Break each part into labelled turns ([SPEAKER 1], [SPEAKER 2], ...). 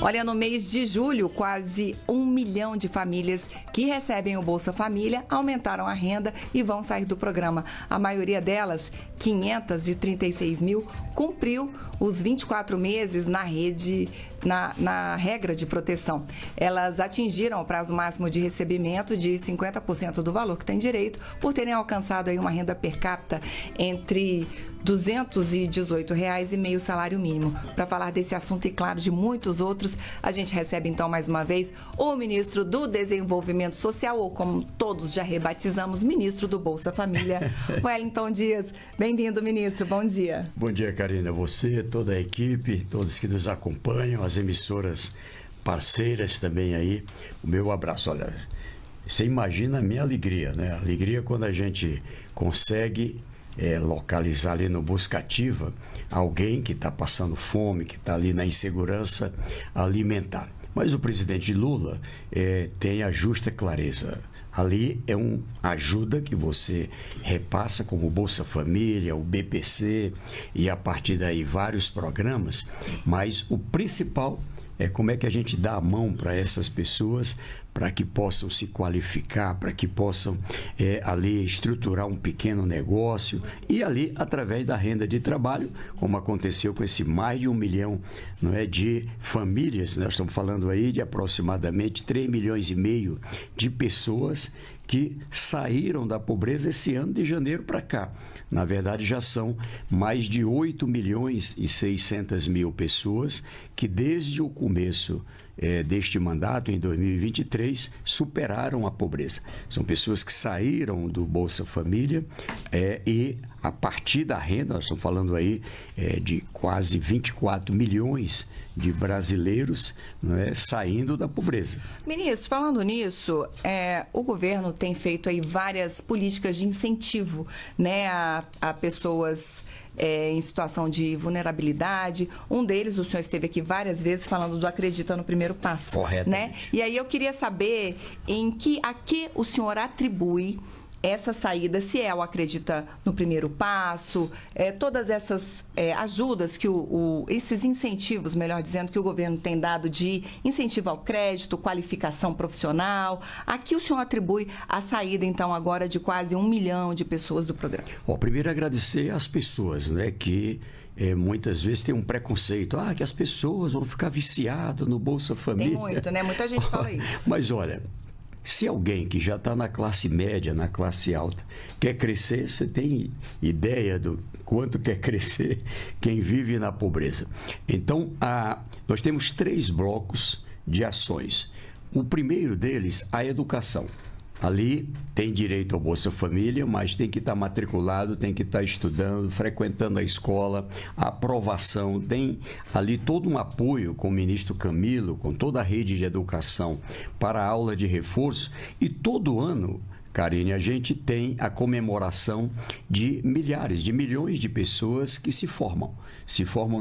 [SPEAKER 1] Olha, no mês de julho, quase 1 milhão de famílias que recebem o Bolsa Família aumentaram a renda e vão sair do programa. A maioria delas, 536 mil, cumpriu os 24 meses na regra de proteção. Elas atingiram o prazo máximo de recebimento de 50% do valor que tem direito, por terem alcançado aí uma renda per capita entre R$ 218,5 e meio salário mínimo. Para falar desse assunto e, claro, de muitos outros, a gente recebe então mais uma vez o ministro do Desenvolvimento Social, ou como todos já rebatizamos, ministro do Bolsa Família, Wellington Dias. Bem-vindo, ministro. Bom dia.
[SPEAKER 2] Bom dia, Karina. Você, toda a equipe, todos que nos acompanham, as emissoras parceiras também aí, o meu abraço. Olha, você imagina a minha alegria, né? A alegria quando a gente consegue localizar ali no Buscativa alguém que está passando fome, que está ali na insegurança alimentar. Mas o presidente Lula tem a justa clareza. Ali é uma ajuda que você repassa como o Bolsa Família, o BPC e a partir daí vários programas, mas o principal é como é que a gente dá a mão para essas pessoas, para que possam se qualificar, para que possam ali estruturar um pequeno negócio e ali, através da renda de trabalho, como aconteceu com esse mais de 1 milhão, não é, de famílias, nós estamos falando aí de aproximadamente 3,5 milhões de pessoas que saíram da pobreza esse ano de janeiro para cá. Na verdade, já são mais de 8,6 milhões pessoas que desde o começo deste mandato, em 2023, superaram a pobreza. São pessoas que saíram do Bolsa Família e a partir da renda, nós estamos falando aí de quase 24 milhões de brasileiros, não é, saindo da pobreza.
[SPEAKER 1] Ministro, falando nisso, o governo tem feito aí várias políticas de incentivo, né, a pessoas em situação de vulnerabilidade. Um deles, o senhor esteve aqui várias vezes falando do Acredita no Primeiro Passo.
[SPEAKER 2] Correto.
[SPEAKER 1] Né? E aí eu queria saber a que o senhor atribui essa saída, se o Acredita no Primeiro Passo, todas essas ajudas que esses incentivos, melhor dizendo, que o governo tem dado de incentivo ao crédito, qualificação profissional. A que o senhor atribui a saída, então, agora de quase 1 milhão de pessoas do programa?
[SPEAKER 2] Primeiro, agradecer às pessoas, né, que muitas vezes tem um preconceito, que as pessoas vão ficar viciadas no Bolsa Família.
[SPEAKER 1] Tem muito, né? Muita gente fala isso.
[SPEAKER 2] Mas olha, se alguém que já está na classe média, na classe alta, quer crescer, você tem ideia do quanto quer crescer quem vive na pobreza. Então, nós temos 3 blocos de ações. O primeiro deles, a educação. Ali tem direito ao Bolsa Família, mas tem que estar matriculado, tem que estar estudando, frequentando a escola, a aprovação, tem ali todo um apoio com o ministro Camilo, com toda a rede de educação para a aula de reforço, e todo ano, Karine, a gente tem a comemoração de milhares, de milhões de pessoas que se formam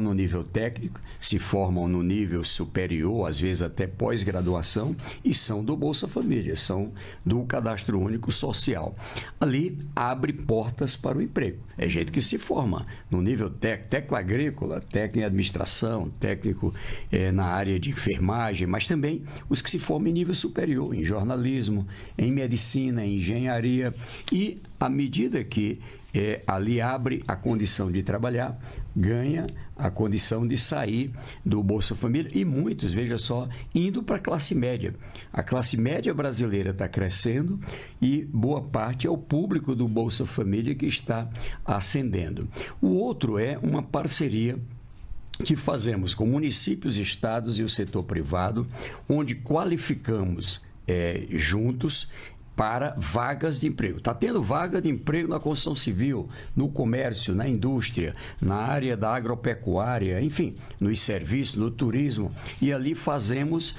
[SPEAKER 2] no nível técnico, se formam no nível superior, às vezes até pós-graduação, e são do Bolsa Família, são do Cadastro Único Social. Ali abre portas para o emprego. É gente que se forma no nível técnico agrícola, técnico em administração, técnico na área de enfermagem, mas também os que se formam em nível superior, em jornalismo, em medicina, em engenharia, e à medida que ali abre a condição de trabalhar, ganha a condição de sair do Bolsa Família, e muitos, veja só, indo para a classe média. A classe média brasileira está crescendo e boa parte é o público do Bolsa Família que está ascendendo. O outro é uma parceria que fazemos com municípios, estados e o setor privado, onde qualificamos juntos para vagas de emprego. Está tendo vaga de emprego na construção civil, no comércio, na indústria, na área da agropecuária, enfim, nos serviços, no turismo, e ali fazemos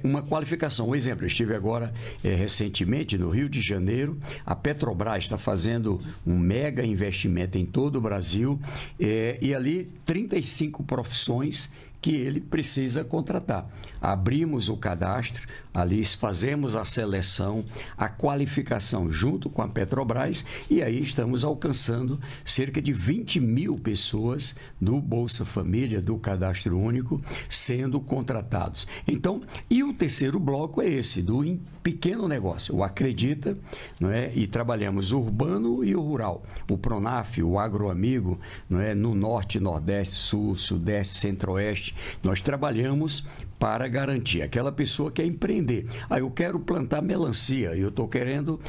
[SPEAKER 2] uma qualificação. Um exemplo, eu estive agora recentemente no Rio de Janeiro, a Petrobras está fazendo um mega investimento em todo o Brasil, e ali 35 profissões que ele precisa contratar. Abrimos o cadastro, ali fazemos a seleção, a qualificação junto com a Petrobras e aí estamos alcançando cerca de 20 mil pessoas do Bolsa Família, do Cadastro Único, sendo contratados. Então, e o terceiro bloco é esse, do pequeno negócio, o Acredita, não é? E trabalhamos o urbano e o rural, o Pronaf, o Agroamigo, não é? No norte, nordeste, sul, sudeste, centro-oeste, nós trabalhamos para garantir. Aquela pessoa quer empreender. Eu quero plantar melancia, eu estou querendo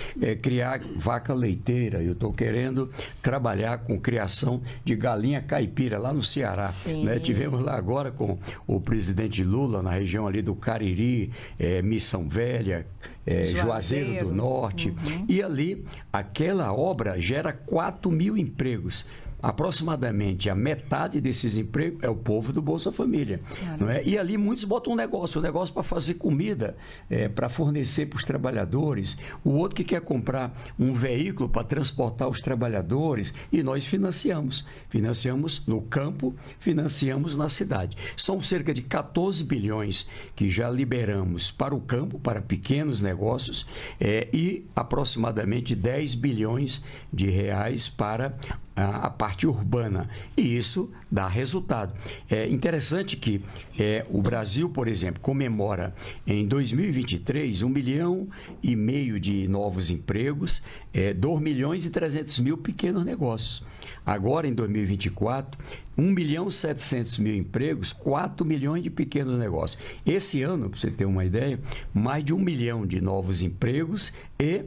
[SPEAKER 2] criar vaca leiteira, eu estou querendo trabalhar com criação de galinha caipira lá no Ceará. Né? Tivemos lá agora com o presidente Lula, na região ali do Cariri, Missão Velha, Juazeiro do Norte. E ali, aquela obra gera 4 mil empregos. Aproximadamente a metade desses empregos é o povo do Bolsa Família. Não é? E ali muitos botam um negócio para fazer comida, para fornecer para os trabalhadores. O outro que quer comprar um veículo para transportar os trabalhadores. E nós financiamos. Financiamos no campo, financiamos na cidade. São cerca de 14 bilhões que já liberamos para o campo, para pequenos negócios, e aproximadamente 10 bilhões de reais para a parte urbana, e isso dá resultado. É interessante que o Brasil, por exemplo, comemora em 2023 1,5 milhão de novos empregos, 2 milhões e 300 mil pequenos negócios. Agora, em 2024, 1.700.000 empregos, 4 milhões de pequenos negócios. Esse ano, para você ter uma ideia, mais de 1 milhão de novos empregos e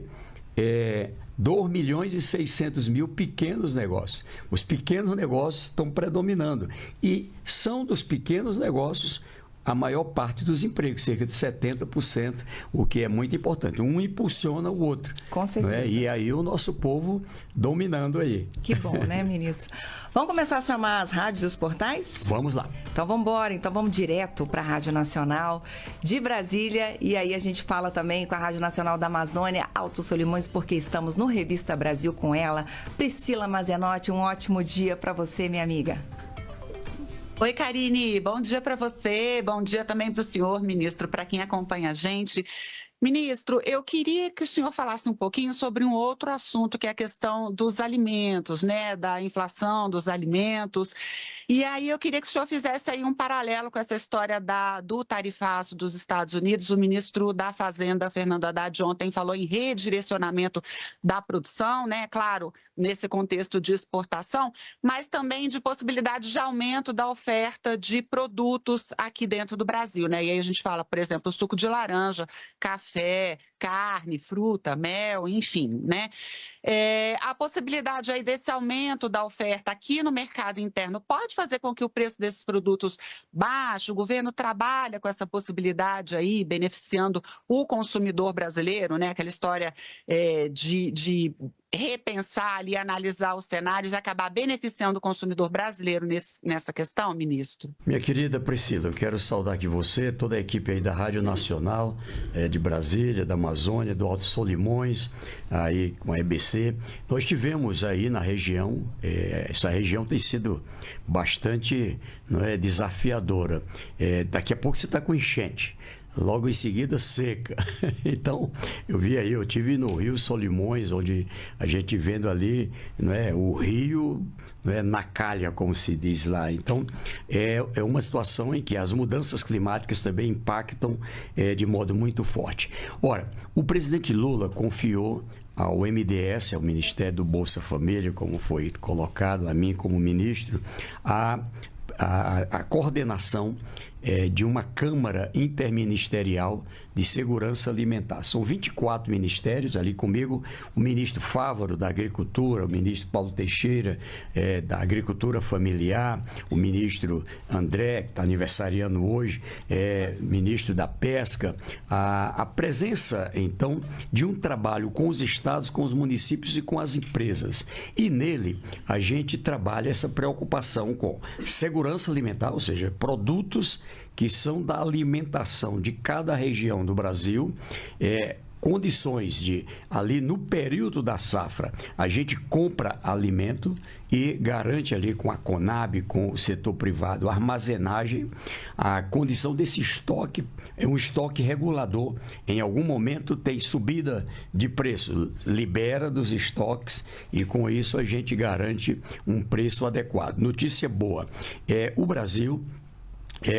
[SPEAKER 2] 2 milhões e 600 mil pequenos negócios. Os pequenos negócios estão predominando e são dos pequenos negócios a maior parte dos empregos, cerca de 70%, o que é muito importante. Um impulsiona o outro.
[SPEAKER 1] Com certeza.
[SPEAKER 2] Né? E aí o nosso povo dominando aí.
[SPEAKER 1] Que bom, né, ministro? Vamos começar a chamar as rádios e os portais?
[SPEAKER 2] Vamos lá.
[SPEAKER 1] Então vamos embora. Então vamos direto para a Rádio Nacional de Brasília. E aí a gente fala também com a Rádio Nacional da Amazônia, Alto Solimões, porque estamos no Revista Brasil com ela. Priscila Mazenotti, um ótimo dia para você, minha amiga.
[SPEAKER 3] Oi, Karine, bom dia para você, bom dia também para o senhor, ministro, para quem acompanha a gente. Ministro, eu queria que o senhor falasse um pouquinho sobre um outro assunto, que é a questão dos alimentos, né, da inflação dos alimentos. E aí eu queria que o senhor fizesse aí um paralelo com essa história do tarifaço dos Estados Unidos. O ministro da Fazenda, Fernando Haddad, ontem falou em redirecionamento da produção, né, claro, nesse contexto de exportação, mas também de possibilidade de aumento da oferta de produtos aqui dentro do Brasil, né? E aí a gente fala, por exemplo, suco de laranja, café, carne, fruta, mel, enfim, né? A possibilidade aí desse aumento da oferta aqui no mercado interno pode fazer com que o preço desses produtos baixe. O governo trabalha com essa possibilidade aí, beneficiando o consumidor brasileiro, né? Aquela história de repensar ali, analisar os cenários e acabar beneficiando o consumidor brasileiro nessa questão, ministro?
[SPEAKER 2] Minha querida Priscila, eu quero saudar aqui você, toda a equipe aí da Rádio Nacional de Brasília, da Amazônia, do Alto Solimões, aí com a EBC. Nós tivemos aí na região, essa região tem sido bastante desafiadora. Daqui a pouco você está com enchente. Logo em seguida, seca. Então, eu tive no Rio Solimões, onde a gente vendo ali, o rio na calha, como se diz lá. Então, é uma situação em que as mudanças climáticas também impactam de modo muito forte. Ora, o presidente Lula confiou ao MDS, ao Ministério do Bolsa Família, como foi colocado, a mim como ministro, a coordenação de uma Câmara Interministerial de Segurança Alimentar. São 24 ministérios, ali comigo o ministro Fávaro da Agricultura, o ministro Paulo Teixeira da Agricultura Familiar, o ministro André, que está aniversariando hoje, ministro da Pesca, a presença, então, de um trabalho com os estados, com os municípios e com as empresas. E nele, a gente trabalha essa preocupação com segurança alimentar, ou seja, produtos que são da alimentação de cada região do Brasil, condições de, ali no período da safra, a gente compra alimento e garante ali com a Conab, com o setor privado, a armazenagem, a condição desse estoque, é um estoque regulador. Em algum momento tem subida de preço, libera dos estoques e com isso a gente garante um preço adequado. Notícia boa, o Brasil...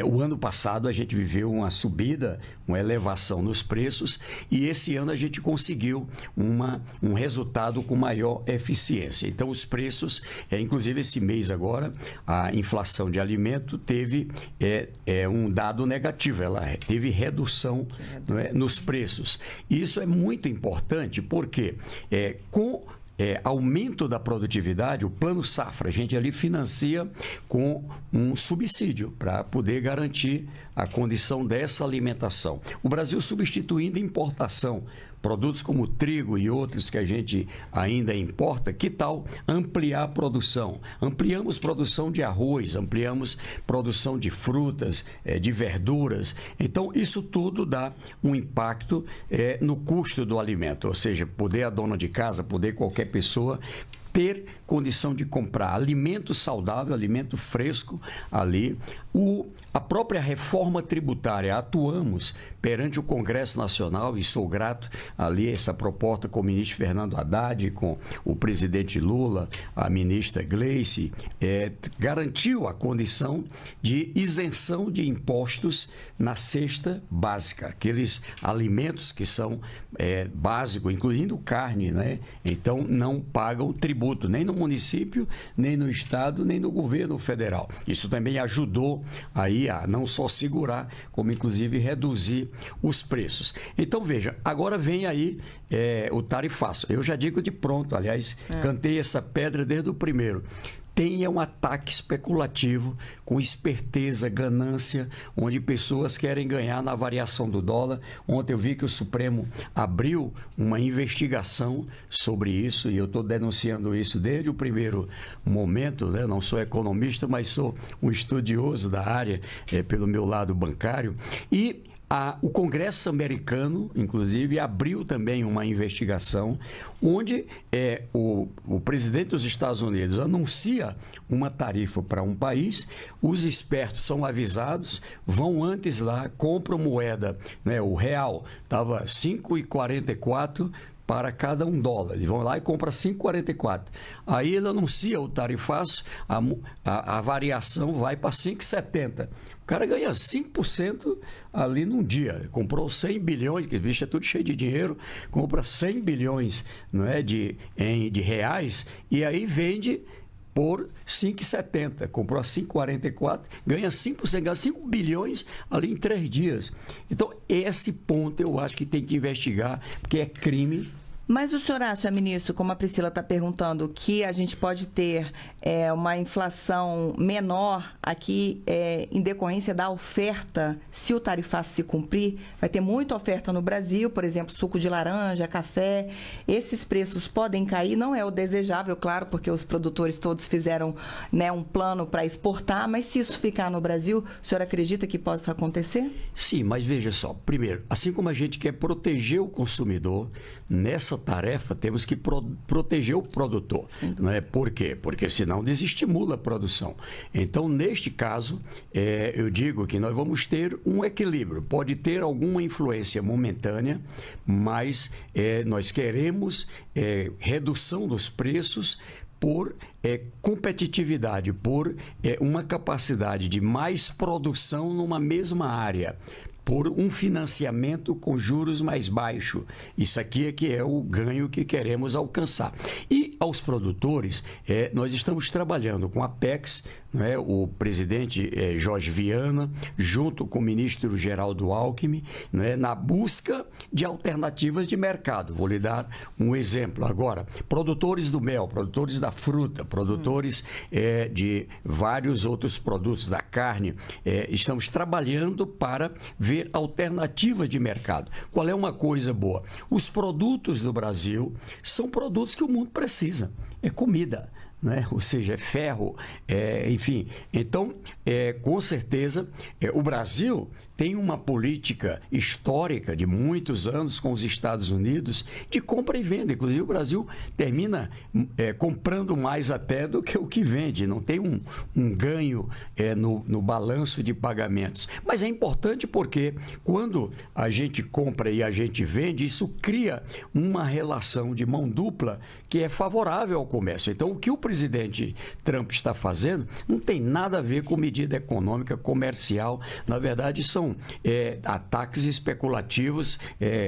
[SPEAKER 2] o ano passado a gente viveu uma subida, uma elevação nos preços e esse ano a gente conseguiu um resultado com maior eficiência. Então os preços, inclusive esse mês agora, a inflação de alimento teve um dado negativo, ela teve redução, não é, nos preços. E isso é muito importante porque com aumento da produtividade, o Plano Safra, a gente ali financia com um subsídio para poder garantir a condição dessa alimentação. O Brasil substituindo importação, produtos como trigo e outros que a gente ainda importa, que tal ampliar a produção? Ampliamos produção de arroz, ampliamos produção de frutas, de verduras. Então, isso tudo dá um impacto no custo do alimento, ou seja, poder a dona de casa, poder qualquer pessoa ter condição de comprar alimento saudável, alimento fresco ali. A própria reforma tributária, atuamos perante o Congresso Nacional e sou grato ali essa proposta com o ministro Fernando Haddad, com o presidente Lula, a ministra Gleice, garantiu a condição de isenção de impostos na cesta básica, aqueles alimentos que são básicos, incluindo carne, né? Então não pagam tributo, nem no município, nem no estado, nem no governo federal. Isso também ajudou aí a não só segurar, como inclusive reduzir os preços. Então veja, agora vem aí o tarifaço. Eu já digo de pronto, aliás, cantei essa pedra desde o primeiro. Tenha um ataque especulativo com esperteza, ganância, onde pessoas querem ganhar na variação do dólar. Ontem eu vi que o Supremo abriu uma investigação sobre isso e eu estou denunciando isso desde o primeiro momento, né? Não sou economista, mas sou um estudioso da área pelo meu lado bancário. E o Congresso americano, inclusive, abriu também uma investigação onde o presidente dos Estados Unidos anuncia uma tarifa para um país, os espertos são avisados, vão antes lá, compram moeda, né, o real estava 5,44 para cada $1. Eles vão lá e compram 5,44. Aí ele anuncia o tarifaço, a variação vai para 5,70. O cara ganha 5% ali num dia. Comprou 100 bilhões, que esse bicho é tudo cheio de dinheiro, compra 100 bilhões, não é, de reais, e aí vende por 5,70. Comprou a 5,44, ganha 5%, ganha 5 bilhões ali em 3 dias. Então, esse ponto eu acho que tem que investigar, porque é crime.
[SPEAKER 1] Mas o senhor acha, ministro, como a Priscila está perguntando, que a gente pode ter uma inflação menor aqui em decorrência da oferta, se o tarifaço se cumprir? Vai ter muita oferta no Brasil, por exemplo, suco de laranja, café. Esses preços podem cair, não é o desejável, claro, porque os produtores todos fizeram, né, um plano para exportar, mas se isso ficar no Brasil, o senhor acredita que possa acontecer?
[SPEAKER 2] Sim, mas veja só, primeiro, assim como a gente quer proteger o consumidor, nessa tarefa temos que proteger o produtor. Não é? Por quê? Porque senão desestimula a produção. Então, neste caso, eu digo que nós vamos ter um equilíbrio. Pode ter alguma influência momentânea, mas nós queremos redução dos preços por competitividade, por uma capacidade de mais produção numa mesma área, por um financiamento com juros mais baixos. Isso aqui é que é o ganho que queremos alcançar. E aos produtores, nós estamos trabalhando com a Apex, né, o presidente Jorge Viana, junto com o ministro Geraldo Alckmin, né, na busca de alternativas de mercado. Vou lhe dar um exemplo agora. Produtores do mel, produtores da fruta, produtores de vários outros produtos da carne, estamos trabalhando para ver alternativas de mercado. Qual é uma coisa boa? Os produtos do Brasil são produtos que o mundo precisa. É comida. né? Ou seja, é ferro, enfim. Então, com certeza, o Brasil tem uma política histórica de muitos anos com os Estados Unidos de compra e venda. Inclusive, o Brasil termina comprando mais até do que o que vende. Não tem um ganho no balanço de pagamentos. Mas é importante porque quando a gente compra e a gente vende, isso cria uma relação de mão dupla que é favorável ao comércio. Então, o que o presidente Trump está fazendo não tem nada a ver com medida econômica, comercial. Na verdade, são ataques especulativos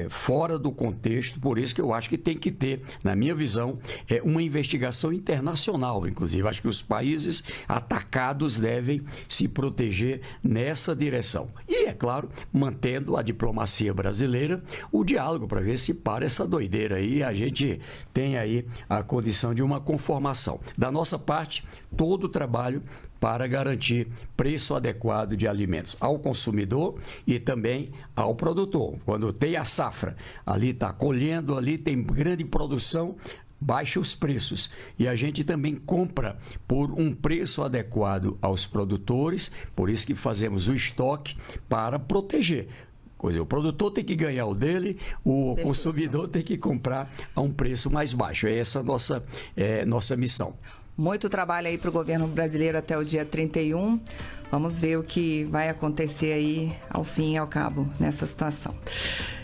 [SPEAKER 2] fora do contexto. Por isso que eu acho que tem que ter, na minha visão, uma investigação internacional. Inclusive, acho que os países atacados devem se proteger nessa direção. E, é claro, mantendo a diplomacia brasileira, o diálogo para ver se para essa doideira aí, a gente tem aí a condição de uma conformação. Da nossa parte, todo o trabalho para garantir preço adequado de alimentos ao consumidor e também ao produtor. Quando tem a safra, ali está colhendo, ali tem grande produção, baixa os preços. E a gente também compra por um preço adequado aos produtores, por isso que fazemos o estoque para proteger. O produtor tem que ganhar o dele, o consumidor tem que comprar a um preço mais baixo. É essa a nossa missão.
[SPEAKER 1] Muito trabalho aí para o governo brasileiro até o dia 31. Vamos ver o que vai acontecer aí ao fim e ao cabo nessa situação.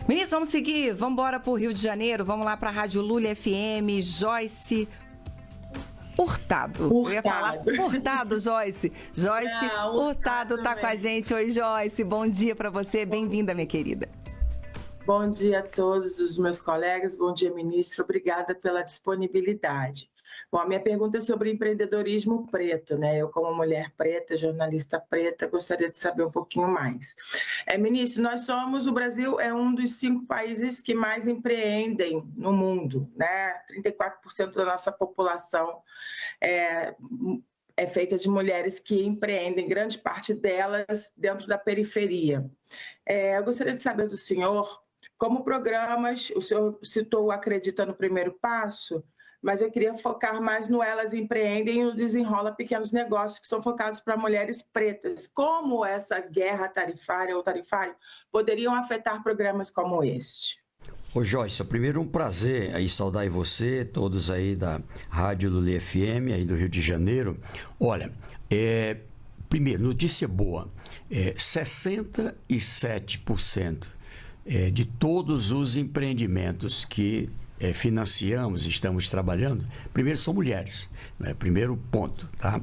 [SPEAKER 1] Ministro, vamos seguir, vamos embora para o Rio de Janeiro, vamos lá para a Rádio Lula FM, Joyce Hurtado. Eu ia falar Furtado, Joyce. Joyce Hurtado está com a gente. Oi, Joyce, bom dia para você, bem-vinda, minha querida.
[SPEAKER 4] Bom dia a todos os meus colegas, bom dia, ministro, obrigada pela disponibilidade. Bom, a minha pergunta é sobre empreendedorismo preto, né? Eu, como mulher preta, jornalista preta, gostaria de saber um pouquinho mais. Ministro, o Brasil é um dos 5 países que mais empreendem no mundo, né? 34% da nossa população é feita de mulheres que empreendem, grande parte delas dentro da periferia. Eu gostaria de saber do senhor como programas, o senhor citou o Acredita no Primeiro Passo, mas eu queria focar mais no Elas Empreendem e no Desenrola Pequenos Negócios, que são focados para mulheres pretas. Como essa guerra tarifária ou tarifário poderiam afetar programas como este?
[SPEAKER 2] Ô Joyce, primeiro um prazer aí saudar você, todos aí da Rádio Lula FM, aí do Rio de Janeiro. Olha, primeiro, notícia boa, 67% de todos os empreendimentos que financiamos, estamos trabalhando, primeiro são mulheres, né? Primeiro ponto, tá?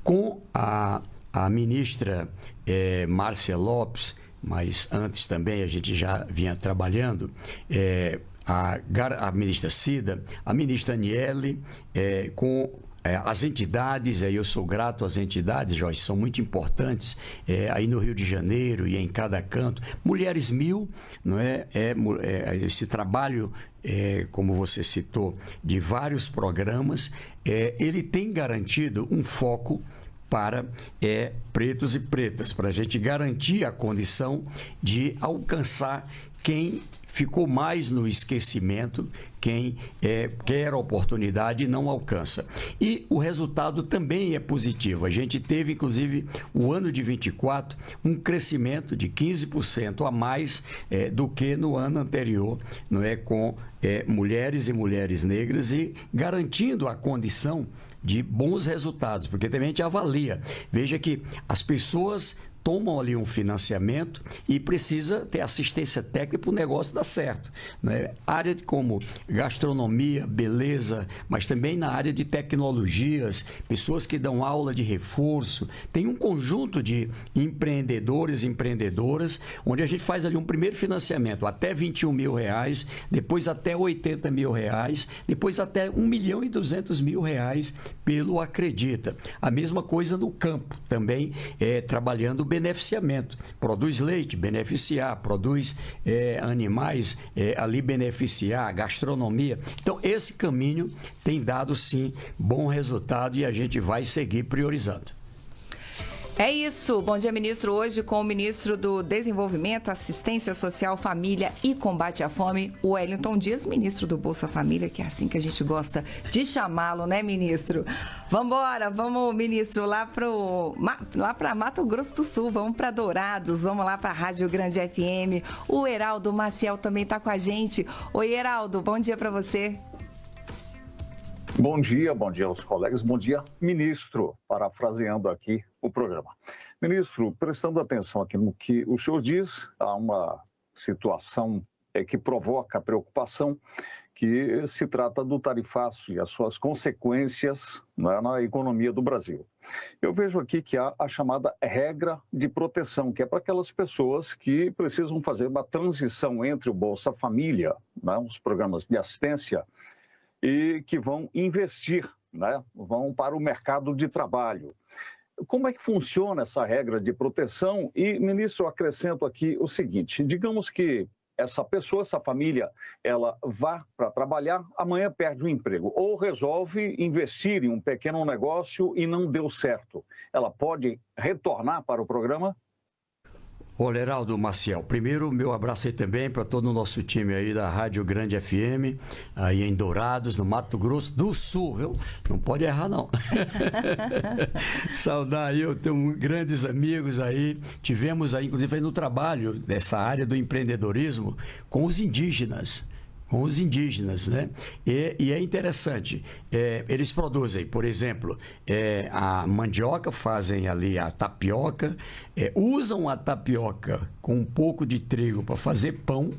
[SPEAKER 2] Com a ministra Márcia Lopes, mas antes também a gente já vinha trabalhando, a ministra Cida, a ministra Aniele, com as entidades, eu sou grato às entidades, Joyce, são muito importantes, aí no Rio de Janeiro e em cada canto. Mulheres 1000, não é? Esse trabalho, como você citou, de vários programas, ele tem garantido um foco para pretos e pretas, para a gente garantir a condição de alcançar quem ficou mais no esquecimento, quem quer a oportunidade e não alcança. E o resultado também é positivo. A gente teve, inclusive, o ano de 24, um crescimento de 15% a mais do que no ano anterior, não é? Com mulheres e mulheres negras e garantindo a condição de bons resultados, porque também a gente avalia. Veja que as pessoas tomam ali um financiamento e precisa ter assistência técnica para o negócio dar certo, né? Área como gastronomia, beleza, mas também na área de tecnologias, pessoas que dão aula de reforço, tem um conjunto de empreendedores e empreendedoras, onde a gente faz ali um primeiro financiamento até R$21 mil, depois até R$80 mil, depois até R$1.200.000 pelo Acredita. A mesma coisa no campo, também trabalhando beneficiamento. Produz leite, beneficiar. Produz animais, ali beneficiar. Gastronomia. Então, esse caminho tem dado, sim, bom resultado e a gente vai seguir priorizando.
[SPEAKER 1] É isso. Bom dia, ministro. Hoje com o ministro do Desenvolvimento, Assistência Social, Família e Combate à Fome, o Wellington Dias, ministro do Bolsa Família, que é assim que a gente gosta de chamá-lo, né, ministro? Vamos, ministro, lá para Mato Grosso do Sul, vamos para Dourados, vamos lá para a Rádio Grande FM. O Heraldo Maciel também está com a gente. Oi, Heraldo, bom dia para você.
[SPEAKER 5] Bom dia aos colegas, bom dia, ministro, parafraseando aqui o programa. Ministro, prestando atenção aqui no que o senhor diz, há uma situação que provoca preocupação, que se trata do tarifaço e as suas consequências, né, na economia do Brasil. Eu vejo aqui que há a chamada regra de proteção, que é para aquelas pessoas que precisam fazer uma transição entre o Bolsa Família, né, os programas de assistência, e que vão investir, né? Vão para o mercado de trabalho. Como é que funciona essa regra de proteção? E, ministro, eu acrescento aqui o seguinte, digamos que essa pessoa, essa família, ela vá para trabalhar, amanhã perde o emprego, ou resolve investir em um pequeno negócio e não deu certo. Ela pode retornar para o programa?
[SPEAKER 2] Olha, Heraldo Maciel, primeiro meu abraço aí também para todo o nosso time aí da Rádio Grande FM, aí em Dourados, no Mato Grosso do Sul, viu? Não pode errar, não. Saudar aí, eu tenho grandes amigos aí, tivemos aí, inclusive, aí no trabalho dessa área do empreendedorismo com os indígenas, né? E é interessante, eles produzem, por exemplo, a mandioca, fazem ali a tapioca, usam a tapioca com um pouco de trigo para fazer pão,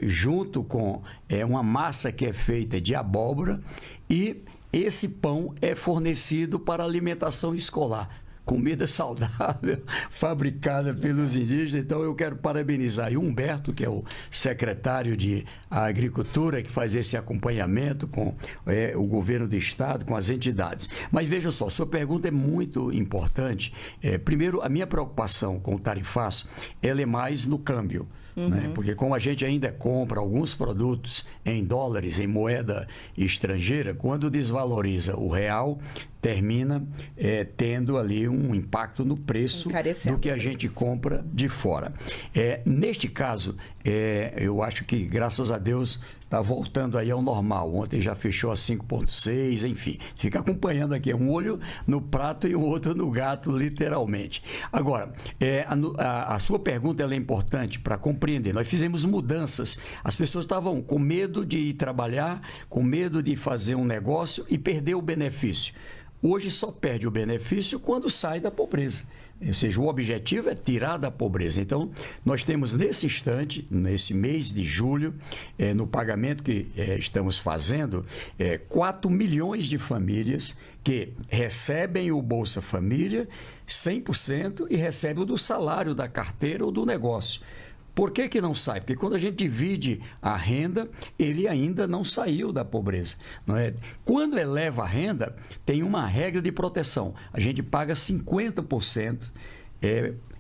[SPEAKER 2] junto com uma massa que é feita de abóbora, e esse pão é fornecido para alimentação escolar. Comida saudável, fabricada pelos indígenas. Então, eu quero parabenizar o Humberto, que é o secretário de Agricultura, que faz esse acompanhamento com o governo do Estado, com as entidades. Mas, veja só, sua pergunta é muito importante. Primeiro, a minha preocupação com o tarifaço, ela é mais no câmbio. Né? Porque como a gente ainda compra alguns produtos em dólares, em moeda estrangeira, quando desvaloriza o real, termina tendo ali um impacto no preço do que a gente compra de fora. Neste caso, eu acho que, graças a Deus, está voltando aí ao normal. Ontem já fechou a 5,6, enfim. Fica acompanhando aqui, um olho no prato e o outro no gato, literalmente. Agora, a sua pergunta ela é importante para compreender. Nós fizemos mudanças. As pessoas estavam com medo de ir trabalhar, com medo de fazer um negócio e perder o benefício. Hoje só perde o benefício quando sai da pobreza. Ou seja, o objetivo é tirar da pobreza. Então, nós temos nesse instante, nesse mês de julho, no pagamento que estamos fazendo, 4 milhões de famílias que recebem o Bolsa Família 100% e recebem o do salário da carteira ou do negócio. Por que não sai? Porque quando a gente divide a renda, ele ainda não saiu da pobreza. Não é? Quando eleva a renda, tem uma regra de proteção. A gente paga 50%,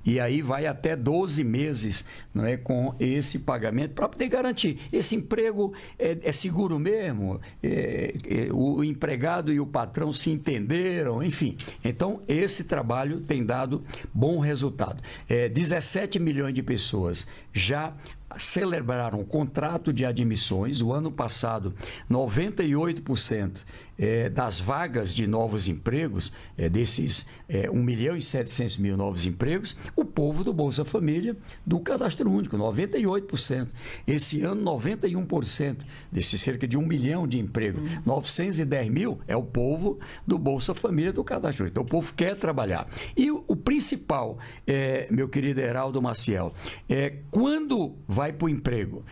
[SPEAKER 2] e aí vai até 12 meses, não é, com esse pagamento para poder garantir. Esse emprego é seguro mesmo, o empregado e o patrão se entenderam, enfim. Então, esse trabalho tem dado bom resultado. 17 milhões de pessoas já celebraram o contrato de admissões. O ano passado, 98% das vagas de novos empregos, desses 1.700.000 novos empregos, o povo do Bolsa Família, do Cadastro Único, 98%. Esse ano, 91% desses cerca de 1 milhão de empregos, 910 mil é o povo do Bolsa Família, do Cadastro Único. Então, o povo quer trabalhar. E o principal, meu querido Heraldo Maciel, quando vai para o emprego,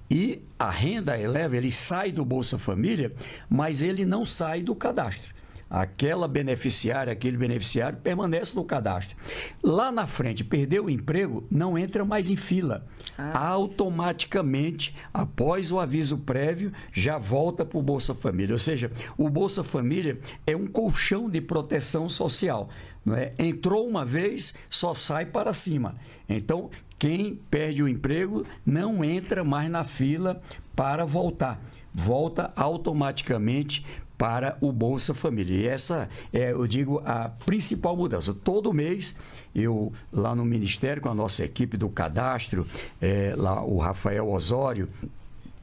[SPEAKER 2] e a renda eleva, ele sai do Bolsa Família, mas ele não sai do cadastro. Aquela beneficiária, aquele beneficiário permanece no cadastro. Lá na frente, perdeu o emprego, não entra mais em fila. Automaticamente, após o aviso prévio, já volta para o Bolsa Família. Ou seja, o Bolsa Família é um colchão de proteção social. Não é? Entrou uma vez, só sai para cima. Então, quem perde o emprego não entra mais na fila para voltar. Volta automaticamente para o Bolsa Família. E essa é, eu digo, a principal mudança. Todo mês, eu lá no Ministério, com a nossa equipe do cadastro, lá o Rafael Osório,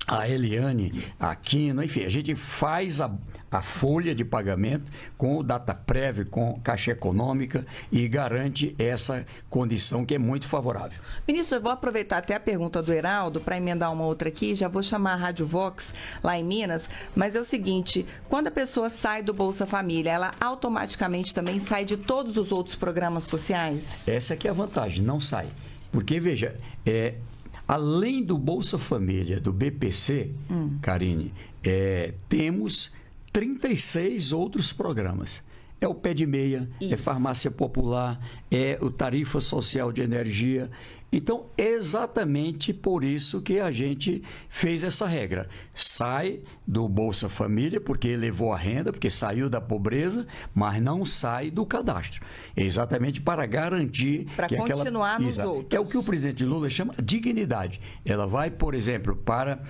[SPEAKER 2] a Eliane Aquino, enfim, a gente faz a folha de pagamento com o DataPrev, com Caixa Econômica e garante essa condição que é muito favorável.
[SPEAKER 1] Ministro, eu vou aproveitar até a pergunta do Heraldo para emendar uma outra aqui, já vou chamar a Rádio Vox lá em Minas, mas é o seguinte, quando a pessoa sai do Bolsa Família, ela automaticamente também sai de todos os outros programas sociais?
[SPEAKER 2] Essa que é a vantagem, não sai. Porque, veja, além do Bolsa Família, do BPC, Karine, temos 36 outros programas. É o Pé de Meia, é Farmácia Popular, é o Tarifa Social de Energia. Então, é exatamente por isso que a gente fez essa regra. Sai do Bolsa Família, porque elevou a renda, porque saiu da pobreza, mas não sai do cadastro. É exatamente para garantir que
[SPEAKER 1] continuar nos outros.
[SPEAKER 2] É o que o presidente Lula chama de dignidade. Ela vai, por exemplo, para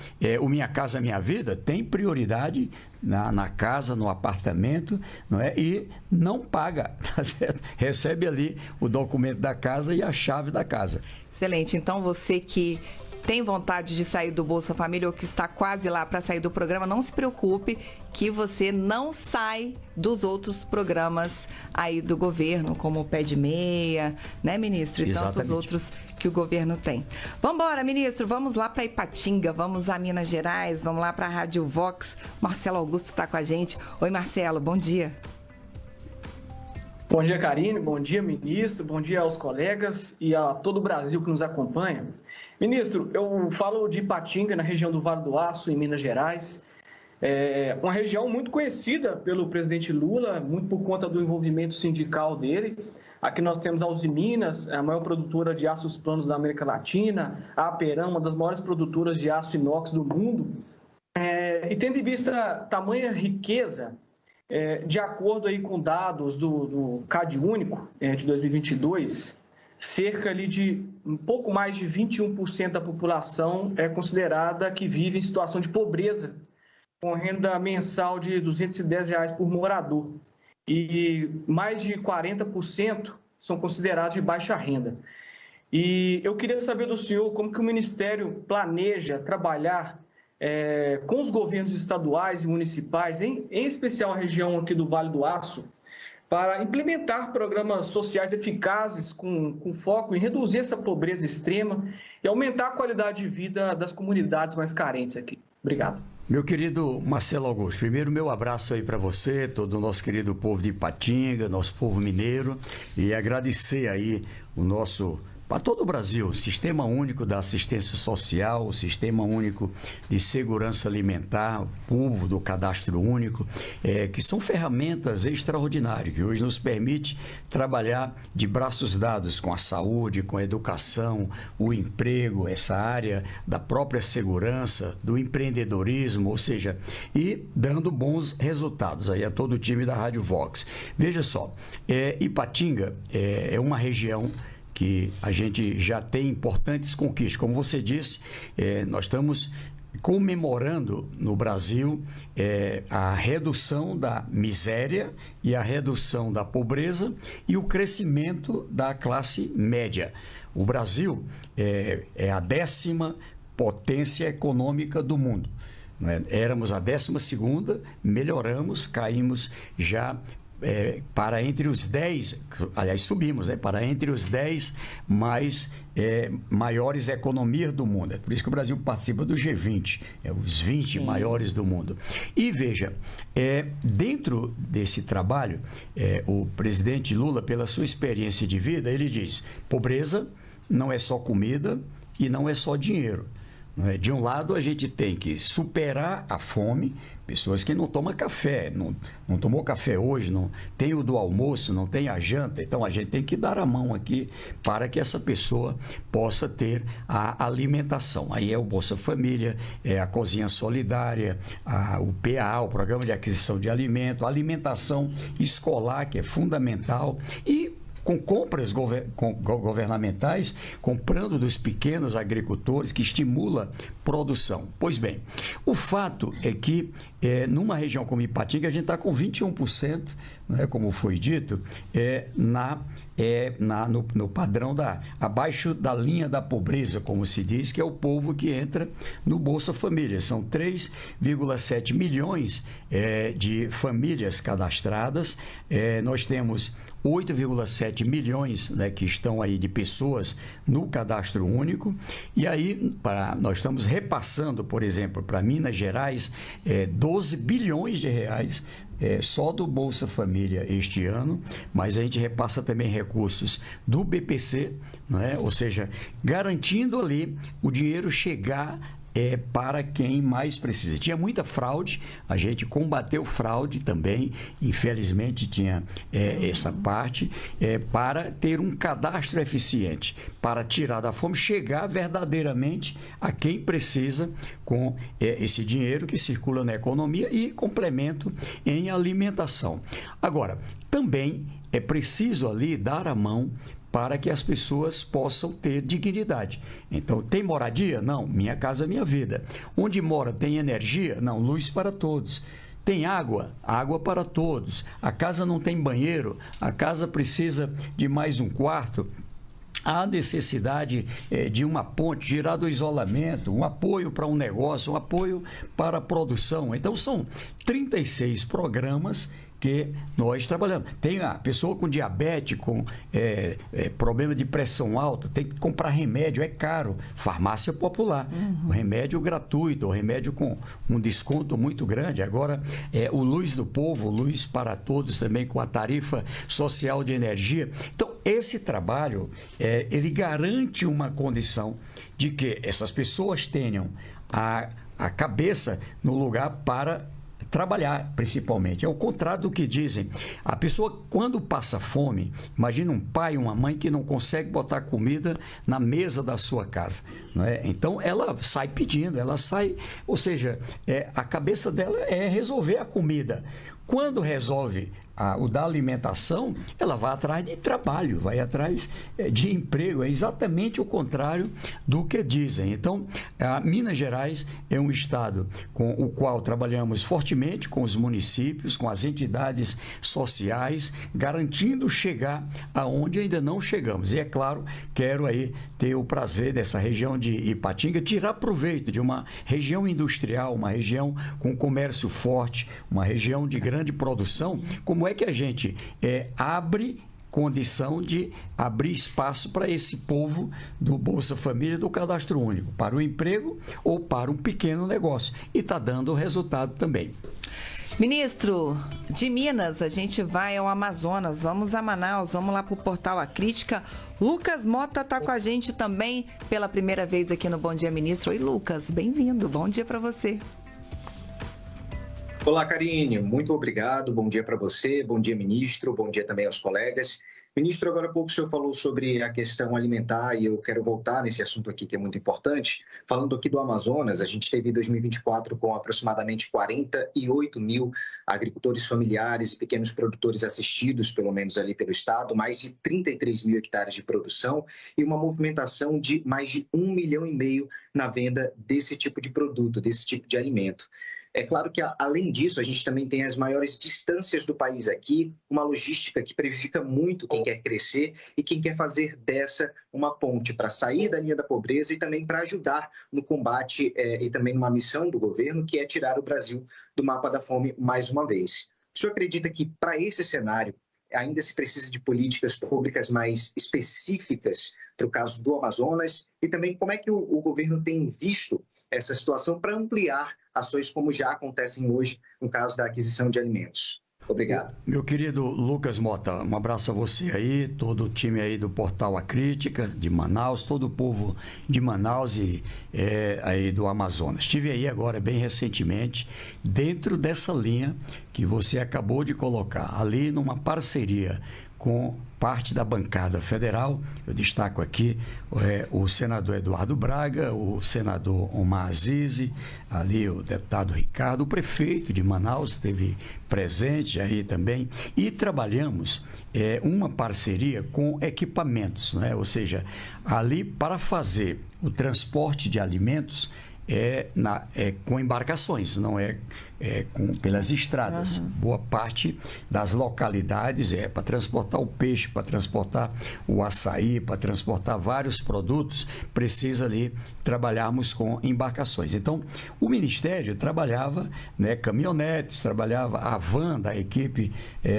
[SPEAKER 2] o Minha Casa Minha Vida, tem prioridade na casa, no apartamento, não é? E não paga, tá certo? Recebe ali o documento da casa e a chave da casa.
[SPEAKER 1] Excelente. Então, você que tem vontade de sair do Bolsa Família ou que está quase lá para sair do programa, não se preocupe que você não sai dos outros programas aí do governo, como o Pé de Meia, né, ministro? E
[SPEAKER 2] Exatamente.
[SPEAKER 1] Tantos outros que o governo tem. Vamos embora, ministro. Vamos lá para Ipatinga, vamos a Minas Gerais, vamos lá para a Rádio Vox. Marcelo Augusto está com a gente. Oi, Marcelo, bom dia.
[SPEAKER 6] Bom dia, Karine. Bom dia, ministro. Bom dia aos colegas e a todo o Brasil que nos acompanha. Ministro, eu falo de Ipatinga, na região do Vale do Aço, em Minas Gerais. É uma região muito conhecida pelo presidente Lula, muito por conta do envolvimento sindical dele. Aqui nós temos a Uzi Minas, a maior produtora de aços planos da América Latina, a Aperam, uma das maiores produtoras de aço inox do mundo. E tendo em vista tamanha riqueza, de acordo aí com dados do CAD Único de 2022, cerca ali de um pouco mais de 21% da população é considerada que vive em situação de pobreza, com renda mensal de R$ 210 por morador. E mais de 40% são considerados de baixa renda. E eu queria saber do senhor como que o Ministério planeja trabalhar com os governos estaduais e municipais, em especial a região aqui do Vale do Aço, para implementar programas sociais eficazes com foco em reduzir essa pobreza extrema e aumentar a qualidade de vida das comunidades mais carentes aqui. Obrigado.
[SPEAKER 2] Meu querido Marcelo Augusto, primeiro meu abraço aí para você, todo o nosso querido povo de Ipatinga, nosso povo mineiro, e agradecer aí para todo o Brasil, o Sistema Único da Assistência Social, o Sistema Único de Segurança Alimentar, o povo do Cadastro Único, que são ferramentas extraordinárias, que hoje nos permite trabalhar de braços dados com a saúde, com a educação, o emprego, essa área da própria segurança, do empreendedorismo, ou seja, e dando bons resultados aí a todo o time da Rádio Vox. Veja só, Ipatinga é uma região que a gente já tem importantes conquistas. Como você disse, nós estamos comemorando no Brasil a redução da miséria e a redução da pobreza e o crescimento da classe média. O Brasil é a 10ª potência econômica do mundo. Éramos a 12ª, melhoramos, caímos já para entre os 10, aliás, subimos, para entre os 10 maiores economias do mundo. É por isso que o Brasil participa do G20, os 20 maiores do mundo. E veja, dentro desse trabalho, o presidente Lula, pela sua experiência de vida, ele diz: pobreza não é só comida e não é só dinheiro. De um lado, a gente tem que superar a fome, pessoas que não tomam café, não tomou café hoje, não tem o do almoço, não tem a janta, então a gente tem que dar a mão aqui para que essa pessoa possa ter a alimentação. Aí é o Bolsa Família, é a Cozinha Solidária, o PA, o Programa de Aquisição de Alimento, a alimentação escolar, que é fundamental, e com compras governamentais, comprando dos pequenos agricultores, que estimula produção. Pois bem, o fato é que numa região como Ipatinga, a gente está com 21%, né, como foi dito, no padrão abaixo da linha da pobreza, como se diz, que é o povo que entra no Bolsa Família. São 3,7 milhões de famílias cadastradas. Nós temos 8,7 milhões, né, que estão aí de pessoas no cadastro único. E aí, nós estamos repassando, por exemplo, para Minas Gerais, 12 bilhões de reais só do Bolsa Família este ano, mas a gente repassa também recursos do BPC, né? Ou seja, garantindo ali o dinheiro chegar para quem mais precisa. Tinha muita fraude, a gente combateu fraude também, infelizmente tinha essa parte, para ter um cadastro eficiente, para tirar da fome, chegar verdadeiramente a quem precisa com esse dinheiro que circula na economia e complemento em alimentação. Agora, também é preciso ali dar a mão para que as pessoas possam ter dignidade. Então, tem moradia? Não, Minha Casa Minha Vida. Onde mora tem energia? Não, luz para todos. Tem água? Água para todos. A casa não tem banheiro? A casa precisa de mais um quarto? Há necessidade de uma ponte, tirar do isolamento, um apoio para um negócio, um apoio para a produção. Então, são 36 programas que nós trabalhamos. Tem a pessoa com diabetes, com problema de pressão alta, tem que comprar remédio, é caro. Farmácia popular, o remédio gratuito, o remédio com um desconto muito grande. Agora, o Luz do Povo, Luz para Todos também, com a tarifa social de energia. Então, esse trabalho, ele garante uma condição de que essas pessoas tenham a cabeça no lugar para trabalhar, principalmente. É o contrário do que dizem. A pessoa, quando passa fome, imagina um pai, uma mãe que não consegue botar comida na mesa da sua casa, não é? Então, ela sai pedindo, ela sai... Ou seja, a cabeça dela é resolver a comida. Quando resolve o da alimentação, ela vai atrás de trabalho, vai atrás de emprego. É exatamente o contrário do que dizem. Então, Minas Gerais é um estado com o qual trabalhamos fortemente com os municípios, com as entidades sociais, garantindo chegar aonde ainda não chegamos. E, é claro, quero aí ter o prazer dessa região de Ipatinga, tirar proveito de uma região industrial, uma região com comércio forte, uma região de grande produção. Como é que a gente abre condição de abrir espaço para esse povo do Bolsa Família, do Cadastro Único, para o emprego ou para um pequeno negócio? E está dando resultado também.
[SPEAKER 1] Ministro, de Minas, a gente vai ao Amazonas, vamos a Manaus, vamos lá para o Portal A Crítica. Lucas Mota está com a gente também pela primeira vez aqui no Bom Dia, Ministro. Oi, Lucas, bem-vindo, bom dia para você.
[SPEAKER 7] Olá, Karine, muito obrigado, bom dia para você, bom dia, ministro, bom dia também aos colegas. Ministro, agora há pouco o senhor falou sobre a questão alimentar e eu quero voltar nesse assunto aqui que é muito importante. Falando aqui do Amazonas, a gente teve 2024 com aproximadamente 48 mil agricultores familiares e pequenos produtores assistidos, pelo menos ali pelo estado, mais de 33 mil hectares de produção e uma movimentação de mais de 1,5 milhão na venda desse tipo de produto, desse tipo de alimento. É claro que, além disso, a gente também tem as maiores distâncias do país aqui, uma logística que prejudica muito quem quer crescer e quem quer fazer dessa uma ponte para sair da linha da pobreza e também para ajudar no combate e também numa missão do governo, que é tirar o Brasil do mapa da fome mais uma vez. O senhor acredita que, para esse cenário, ainda se precisa de políticas públicas mais específicas para o caso do Amazonas? E também como é que o governo tem visto essa situação para ampliar ações como já acontecem hoje no caso da aquisição de alimentos? Obrigado.
[SPEAKER 2] Meu querido Lucas Mota, um abraço a você aí, todo o time aí do Portal A Crítica, de Manaus, todo o povo de Manaus e aí do Amazonas. Estive aí agora, bem recentemente, dentro dessa linha que você acabou de colocar, ali numa parceria com parte da bancada federal. Eu destaco aqui o senador Eduardo Braga, o senador Omar Aziz, ali o deputado Ricardo, o prefeito de Manaus esteve presente aí também, e trabalhamos uma parceria com equipamentos, né? Ou seja, ali para fazer o transporte de alimentos com embarcações, não pelas estradas. Uhum. Boa parte das localidades para transportar o peixe, para transportar o açaí, para transportar vários produtos, precisa ali trabalharmos com embarcações. Então, o Ministério trabalhava, caminhonetes, trabalhava a van da equipe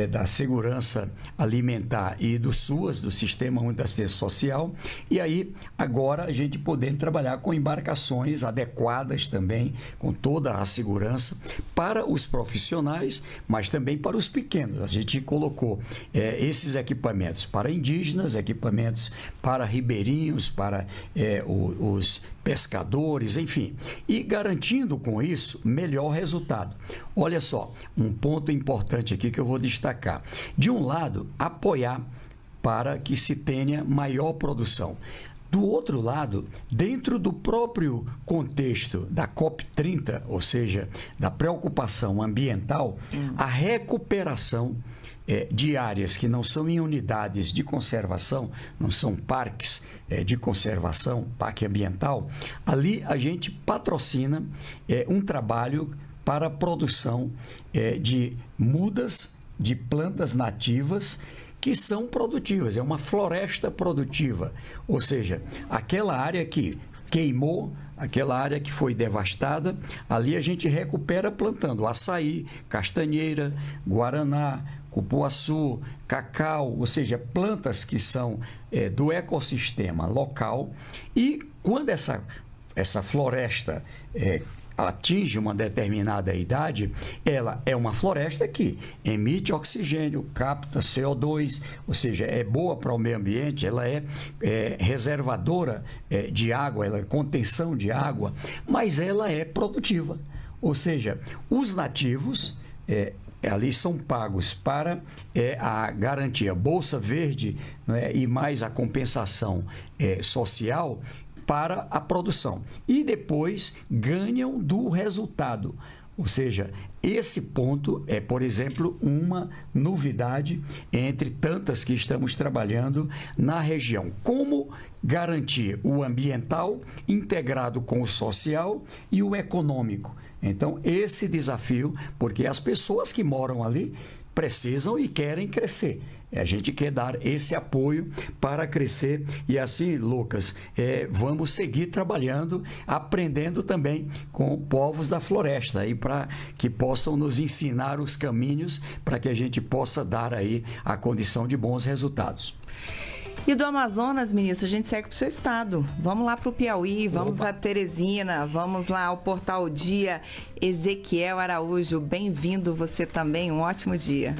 [SPEAKER 2] da Segurança Alimentar e do SUAS, do Sistema Único de Assistência Social, e aí agora a gente podendo trabalhar com embarcações adequadas também, com toda a segurança, para os profissionais, mas também para os pequenos. A gente colocou esses equipamentos para indígenas, equipamentos para ribeirinhos, para os pescadores, enfim, e garantindo com isso melhor resultado. Olha só, um ponto importante aqui que eu vou destacar. De um lado, apoiar para que se tenha maior produção. Do outro lado, dentro do próprio contexto da COP30, ou seja, da preocupação ambiental, a recuperação de áreas que não são em unidades de conservação, não são parques de conservação, parque ambiental, ali a gente patrocina um trabalho para a produção de mudas de plantas nativas que são produtivas, é uma floresta produtiva, ou seja, aquela área que queimou, aquela área que foi devastada, ali a gente recupera plantando açaí, castanheira, guaraná, cupuaçu, cacau, ou seja, plantas que são do ecossistema local, e quando essa floresta atinge uma determinada idade, ela é uma floresta que emite oxigênio, capta CO2, ou seja, é boa para o meio ambiente, ela é reservadora de água, ela é contenção de água, mas ela é produtiva. Ou seja, os nativos ali são pagos para a garantia Bolsa Verde, né, e mais a compensação social para a produção, e depois ganham do resultado. Ou seja, esse ponto é, por exemplo, uma novidade entre tantas que estamos trabalhando na região. Como garantir o ambiental integrado com o social e o econômico? Então, esse desafio, porque as pessoas que moram ali precisam e querem crescer. A gente quer dar esse apoio para crescer e assim, Lucas, vamos seguir trabalhando, aprendendo também com povos da floresta aí para que possam nos ensinar os caminhos para que a gente possa dar aí a condição de bons resultados.
[SPEAKER 1] E do Amazonas, ministro, a gente segue para o seu estado. Vamos lá para o Piauí, vamos a Teresina, vamos lá ao Portal Dia. Ezequiel Araújo, bem-vindo você também, um ótimo dia.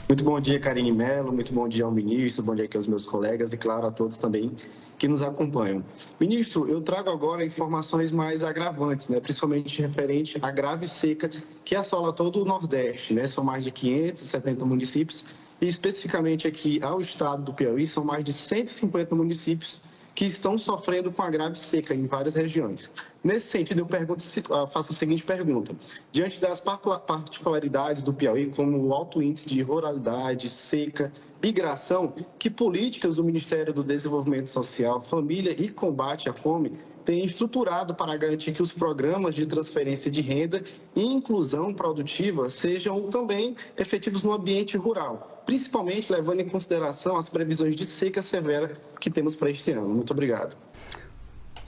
[SPEAKER 8] Muito bom dia, Karine Mello, muito bom dia ao ministro, bom dia aqui aos meus colegas e, claro, a todos também que nos acompanham. Ministro, eu trago agora informações mais agravantes, principalmente referente à grave seca que assola todo o Nordeste, São mais de 570 municípios e, especificamente aqui ao estado do Piauí, são mais de 150 municípios que estão sofrendo com a grave seca em várias regiões. Nesse sentido, eu faço a seguinte pergunta. Diante das particularidades do Piauí, como o alto índice de ruralidade, seca, migração, que políticas do Ministério do Desenvolvimento Social, Família e Combate à Fome têm estruturado para garantir que os programas de transferência de renda e inclusão produtiva sejam também efetivos no ambiente rural, principalmente levando em consideração as previsões de seca severa que temos para este ano. Muito obrigado.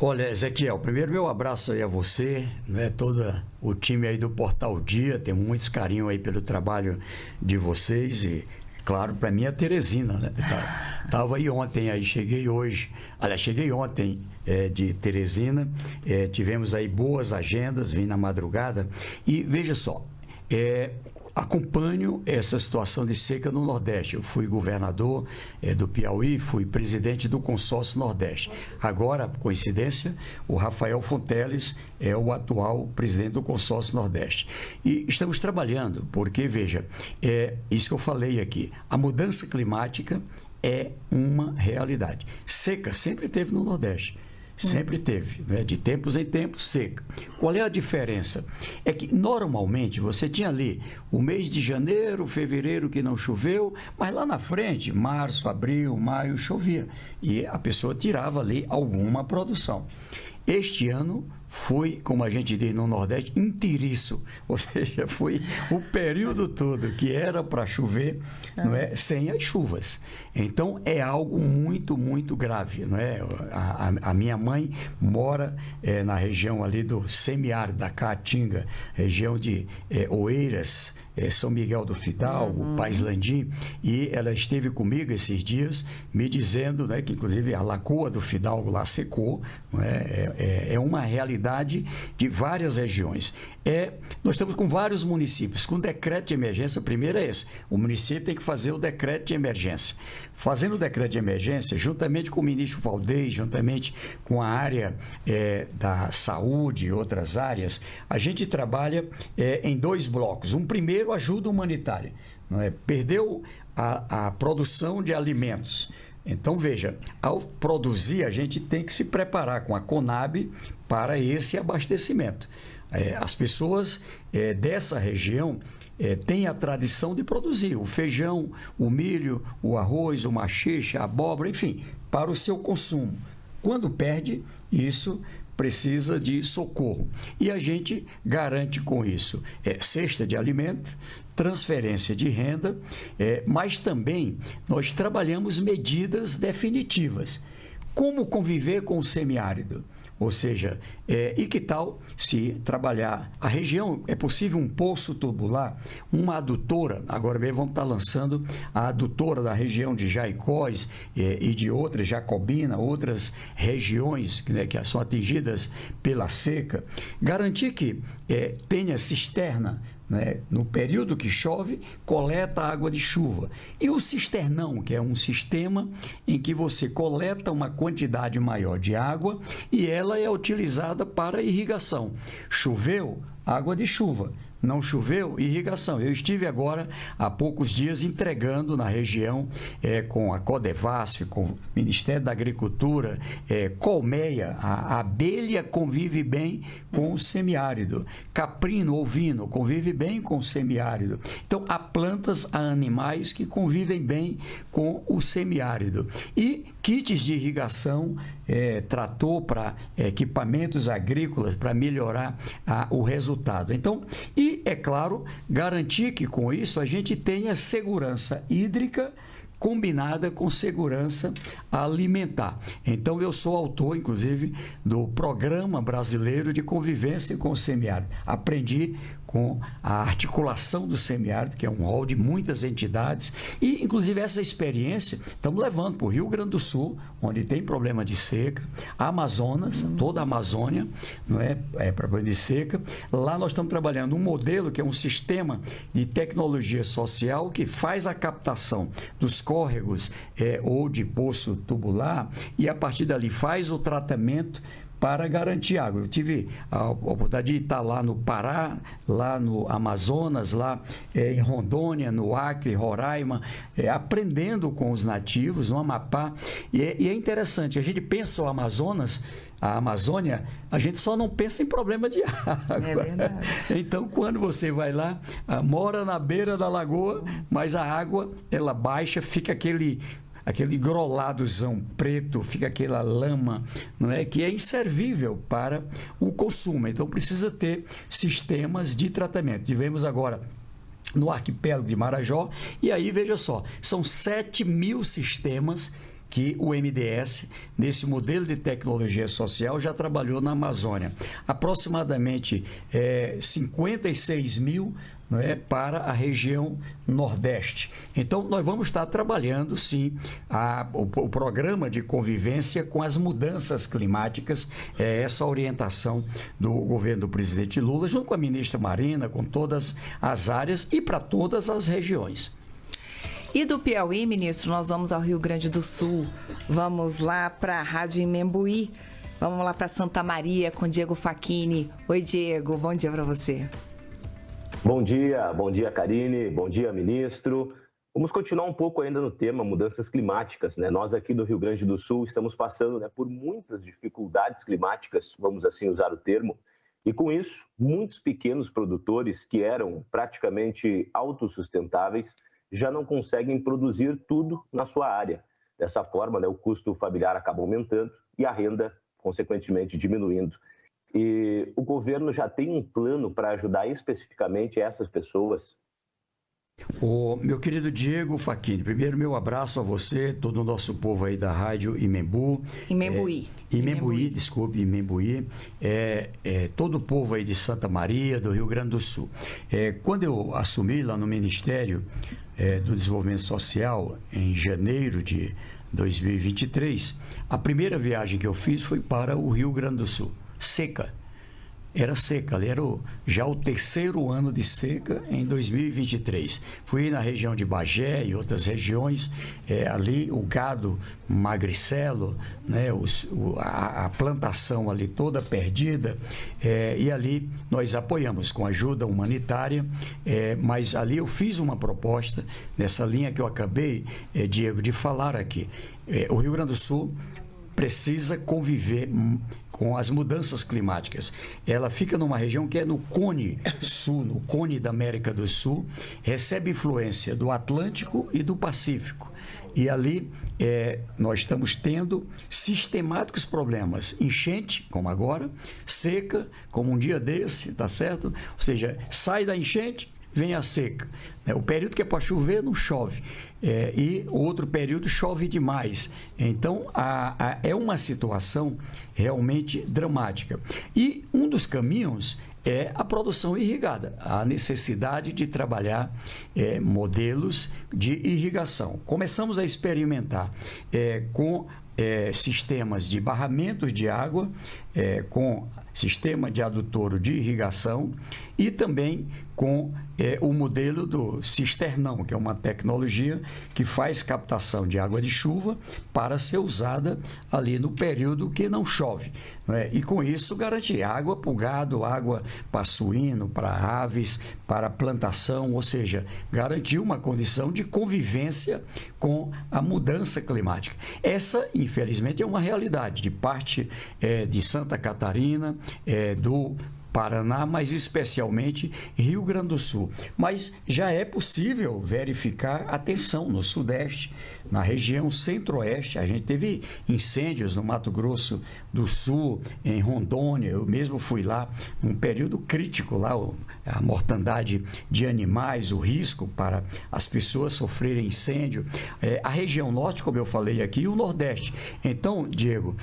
[SPEAKER 2] Olha, Ezequiel, primeiro meu abraço aí a você, todo o time aí do Portal Dia, tenho muito carinho aí pelo trabalho de vocês e, claro, para mim a Teresina, Estava aí ontem, aí cheguei hoje, aliás, cheguei ontem de Teresina, tivemos aí boas agendas, vim na madrugada e veja só, acompanho essa situação de seca no Nordeste. Eu fui governador do Piauí, fui presidente do Consórcio Nordeste. Agora, coincidência, o Rafael Fonteles é o atual presidente do Consórcio Nordeste. E estamos trabalhando, porque, veja, isso que eu falei aqui, a mudança climática é uma realidade. Seca sempre teve no Nordeste. Sempre teve, né? De tempos em tempos, seca. Qual é a diferença? É que, normalmente, você tinha ali o mês de janeiro, fevereiro que não choveu, mas lá na frente, março, abril, maio, chovia. E a pessoa tirava ali alguma produção. Este ano foi, como a gente diz no Nordeste, inteiriço, ou seja, foi o período todo que era para chover, não é, sem as chuvas. Então, é algo muito, muito grave, não é? A minha mãe mora na região ali do semiárido, da Caatinga, região de Oeiras, São Miguel do Fidalgo, Paz Landim, e ela esteve comigo esses dias me dizendo, né, que inclusive a Lagoa do Fidalgo lá secou, não é? É uma realidade de várias regiões. Nós estamos com vários municípios, com decreto de emergência. O primeiro é esse, o município tem que fazer o decreto de emergência. Fazendo o decreto de emergência, juntamente com o ministro Valdez, juntamente com a área da saúde e outras áreas, a gente trabalha em 2 blocos. Um primeiro, ajuda humanitária, não é? Perdeu a produção de alimentos. Então, veja, ao produzir, a gente tem que se preparar com a Conab para esse abastecimento. As pessoas dessa região têm a tradição de produzir o feijão, o milho, o arroz, o maxixe, a abóbora, enfim, para o seu consumo. Quando perde, isso precisa de socorro. E a gente garante com isso cesta de alimento, transferência de renda, mas também nós trabalhamos medidas definitivas. Como conviver com o semiárido? Ou seja, e que tal se trabalhar a região? É possível um poço tubular, uma adutora, agora mesmo vamos estar lançando a adutora da região de Jaicós e de outras, Jacobina, outras regiões, né, que são atingidas pela seca, garantir que tenha cisterna, né? No período que chove, coleta água de chuva. E o cisternão, que é um sistema em que você coleta uma quantidade maior de água e ela é utilizada para irrigação. Choveu, água de chuva. Não choveu, irrigação. Eu estive agora, há poucos dias, entregando na região com a Codevasf, com o Ministério da Agricultura, colmeia. A abelha convive bem com o semiárido. Caprino, ovino, convive bem com o semiárido. Então, há plantas, há animais que convivem bem com o semiárido. E kits de irrigação, trator para equipamentos agrícolas para melhorar o resultado. Então, e, é claro, garantir que com isso a gente tenha segurança hídrica combinada com segurança alimentar. Então, eu sou autor, inclusive, do Programa Brasileiro de Convivência com o Semiárido. Aprendi com a articulação do semiárido, que é um rol de muitas entidades, e, inclusive, essa experiência estamos levando para o Rio Grande do Sul, onde tem problema de seca, Amazonas, toda a Amazônia, não é problema de seca. Lá nós estamos trabalhando um modelo que é um sistema de tecnologia social que faz a captação dos córregos ou de poço tubular e, a partir dali, faz o tratamento para garantir água. Eu tive a oportunidade de estar lá no Pará, lá no Amazonas, lá em Rondônia, no Acre, Roraima, aprendendo com os nativos, no Amapá. E é interessante, a gente pensa o Amazonas, a Amazônia, a gente só não pensa em problema de água.
[SPEAKER 1] É verdade.
[SPEAKER 2] Então, quando você vai lá, mora na beira da lagoa, mas a água, ela baixa, fica aquele groladozão preto, fica aquela lama, não é, que é inservível para o consumo. Então, precisa ter sistemas de tratamento. Tivemos agora no arquipélago de Marajó, e aí, veja só, são 7.000 sistemas que o MDS, nesse modelo de tecnologia social, já trabalhou na Amazônia. Aproximadamente 56.000 não é, para a região Nordeste. Então, nós vamos estar trabalhando, sim, o programa de convivência com as mudanças climáticas, essa orientação do governo do presidente Lula, junto com a ministra Marina, com todas as áreas e para todas as regiões.
[SPEAKER 1] E do Piauí, ministro, nós vamos ao Rio Grande do Sul, vamos lá para a Rádio Imembuí, vamos lá para Santa Maria com Diego Facchini. Oi, Diego, bom dia para você.
[SPEAKER 9] Bom dia, Karine, bom dia, ministro. Vamos continuar um pouco ainda no tema mudanças climáticas, né? Nós aqui do Rio Grande do Sul estamos passando, né, por muitas dificuldades climáticas, vamos assim usar o termo, e com isso, muitos pequenos produtores que eram praticamente autossustentáveis já não conseguem produzir tudo na sua área. Dessa forma, né, o custo familiar acaba aumentando e a renda, consequentemente, diminuindo. E o governo já tem um plano para ajudar especificamente essas pessoas?
[SPEAKER 2] Meu querido Diego Facchini, primeiro meu abraço a você, todo o nosso povo aí da Rádio Imembuí. Imembuí, todo o povo aí de Santa Maria, do Rio Grande do Sul. Quando eu assumi lá no Ministério do Desenvolvimento Social, em janeiro de 2023, a primeira viagem que eu fiz foi para o Rio Grande do Sul. Seca. Era seca, ali era já o terceiro ano de seca em 2023. Fui na região de Bagé e outras regiões, ali o gado magricelo, né, a plantação ali toda perdida, e ali nós apoiamos com ajuda humanitária, mas ali eu fiz uma proposta nessa linha que eu acabei, Diego, de falar aqui. O Rio Grande do Sul precisa conviver com as mudanças climáticas. Ela fica numa região que é no Cone Sul, no Cone da América do Sul, recebe influência do Atlântico e do Pacífico. E ali nós estamos tendo sistemáticos problemas. Enchente, como agora, seca, como um dia desse, tá certo? Ou seja, sai da enchente, vem a seca. O período que é para chover, não chove. E outro período chove demais. Então, é uma situação realmente dramática. E um dos caminhos é a produção irrigada, a necessidade de trabalhar modelos de irrigação. Começamos a experimentar com sistemas de barramentos de água, com sistema de adutor de irrigação e também com o modelo do cisternão, que é uma tecnologia que faz captação de água de chuva para ser usada ali no período que não chove, não é? E com isso garantir água para o gado, água para suíno, para aves, para plantação, ou seja, garantir uma condição de convivência com a mudança climática. Essa, infelizmente, é uma realidade de parte de Santa Catarina, do Paraná, mas especialmente Rio Grande do Sul. Mas já é possível verificar a tensão no Sudeste, na região Centro-Oeste. A gente teve incêndios no Mato Grosso do Sul, em Rondônia. Eu mesmo fui lá num período crítico, lá a mortandade de animais, o risco para as pessoas sofrerem incêndio. A região Norte, como eu falei aqui, e o Nordeste. Então, Diego,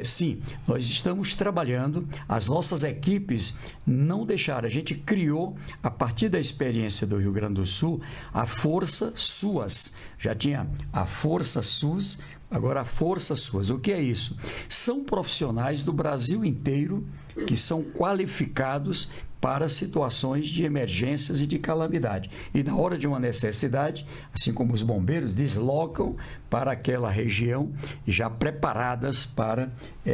[SPEAKER 2] sim, nós estamos trabalhando, as nossas equipes não deixaram. A gente criou, a partir da experiência do Rio Grande do Sul, a Força SUAS. Já tinha a Força SUS, agora a Força SUAS. O que é isso? São profissionais do Brasil inteiro que são qualificados para situações de emergências e de calamidade. E na hora de uma necessidade, assim como os bombeiros, deslocam para aquela região já preparadas para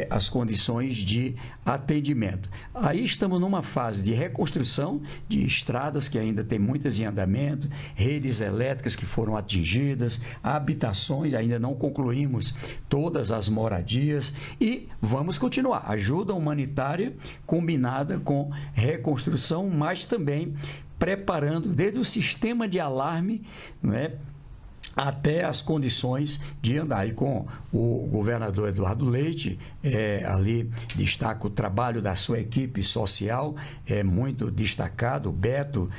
[SPEAKER 2] as condições de atendimento. Aí estamos numa fase de reconstrução de estradas que ainda tem muitas em andamento, redes elétricas que foram atingidas, habitações, ainda não concluímos todas as moradias e vamos continuar. Ajuda humanitária combinada com reconstrução, mas também preparando desde o sistema de alarme, não é, até as condições de andar. E com o governador Eduardo Leite, ali destaca o trabalho da sua equipe social, muito destacado, Beto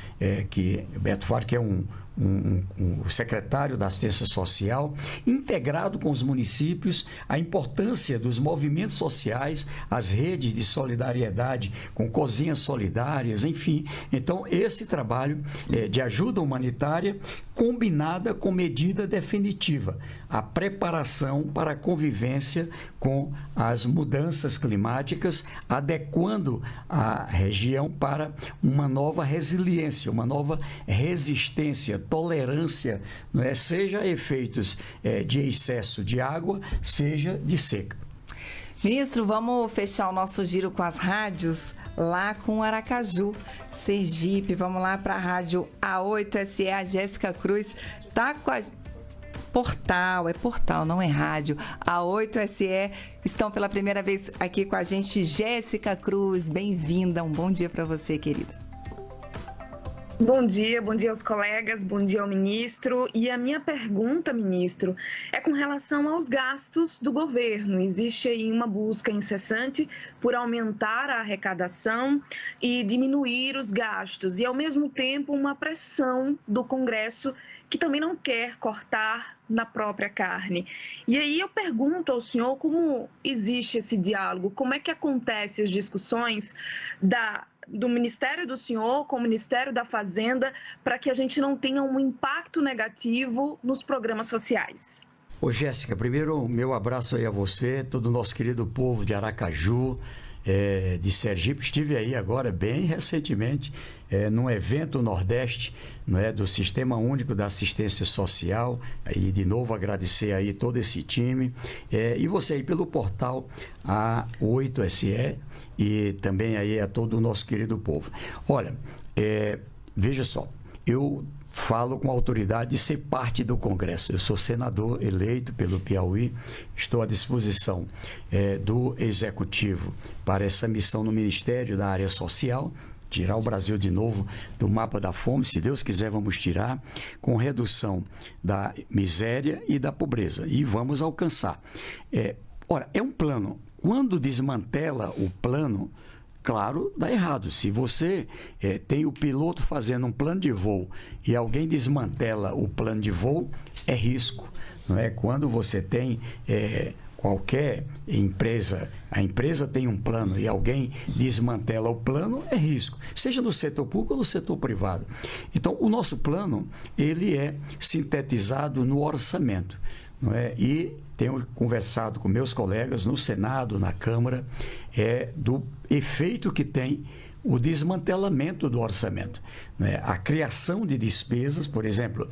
[SPEAKER 2] Faro, que é um o secretário da Assistência Social, integrado com os municípios, a importância dos movimentos sociais, as redes de solidariedade com cozinhas solidárias, enfim. Então, esse trabalho de ajuda humanitária combinada com medida definitiva, a preparação para a convivência com as mudanças climáticas, adequando a região para uma nova resiliência, uma nova resistência, tolerância, não é? Seja a efeitos de excesso de água, seja de seca.
[SPEAKER 1] Ministro, vamos fechar o nosso giro com as rádios lá com Aracaju, Sergipe. Vamos lá para a rádio A8SE, a Jéssica Cruz está com a... Portal, não é rádio. A8SE estão pela primeira vez aqui com a gente. Jéssica Cruz, bem-vinda. Um bom dia para você, querida.
[SPEAKER 10] Bom dia aos colegas, bom dia ao ministro. E a minha pergunta, ministro, é com relação aos gastos do governo. Existe aí uma busca incessante por aumentar a arrecadação e diminuir os gastos. E, ao mesmo tempo, uma pressão do Congresso que também não quer cortar na própria carne. E aí eu pergunto ao senhor como existe esse diálogo, como é que acontecem as discussões do Ministério do Senhor com o Ministério da Fazenda para que a gente não tenha um impacto negativo nos programas sociais.
[SPEAKER 2] Ô Jéssica, primeiro meu abraço aí a você, todo o nosso querido povo de Aracaju, de Sergipe. Estive aí agora, bem recentemente, num evento Nordeste, não é, do Sistema Único da Assistência Social, e de novo agradecer aí todo esse time, e você aí pelo portal A8SE e também aí a todo o nosso querido povo. Olha, veja só, eu falo com a autoridade de ser parte do Congresso. Eu sou senador eleito pelo Piauí, estou à disposição do Executivo para essa missão no Ministério da Área Social, tirar o Brasil de novo do mapa da fome, se Deus quiser vamos tirar, com redução da miséria e da pobreza, e vamos alcançar. Ora, é um plano. Quando desmantela o plano, claro, dá errado. Se você tem o piloto fazendo um plano de voo e alguém desmantela o plano de voo, é risco. Não é? Quando você tem qualquer empresa, a empresa tem um plano e alguém desmantela o plano, é risco. Seja no setor público ou no setor privado. Então, o nosso plano, ele é sintetizado no orçamento. Não é? E tenho conversado com meus colegas no Senado, na Câmara, do efeito que tem o desmantelamento do orçamento. Não é? A criação de despesas, por exemplo,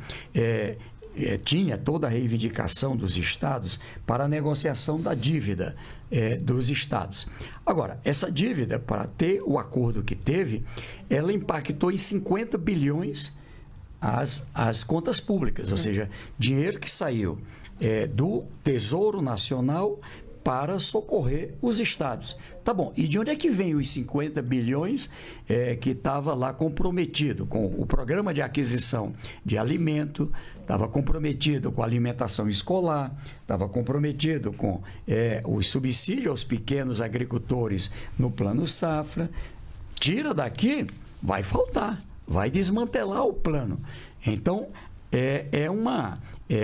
[SPEAKER 2] tinha toda a reivindicação dos estados para a negociação da dívida dos estados. Agora, essa dívida, para ter o acordo que teve, ela impactou em 50 bilhões as contas públicas, ou seja, dinheiro que saiu do Tesouro Nacional para socorrer os estados. Tá bom, e de onde é que vem os 50 bilhões que estava lá comprometido com o programa de aquisição de alimento, estava comprometido com a alimentação escolar, estava comprometido com o subsídio aos pequenos agricultores no Plano Safra? Tira daqui, vai faltar, vai desmantelar o plano. Então,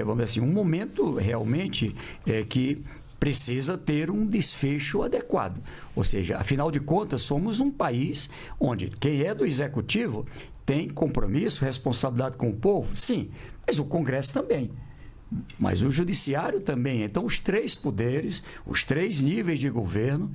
[SPEAKER 2] vamos dizer assim, um momento realmente que precisa ter um desfecho adequado. Ou seja, afinal de contas, somos um país onde quem é do executivo tem compromisso, responsabilidade com o povo, sim, mas o Congresso também. Mas o judiciário também. Então, os três poderes, os três níveis de governo,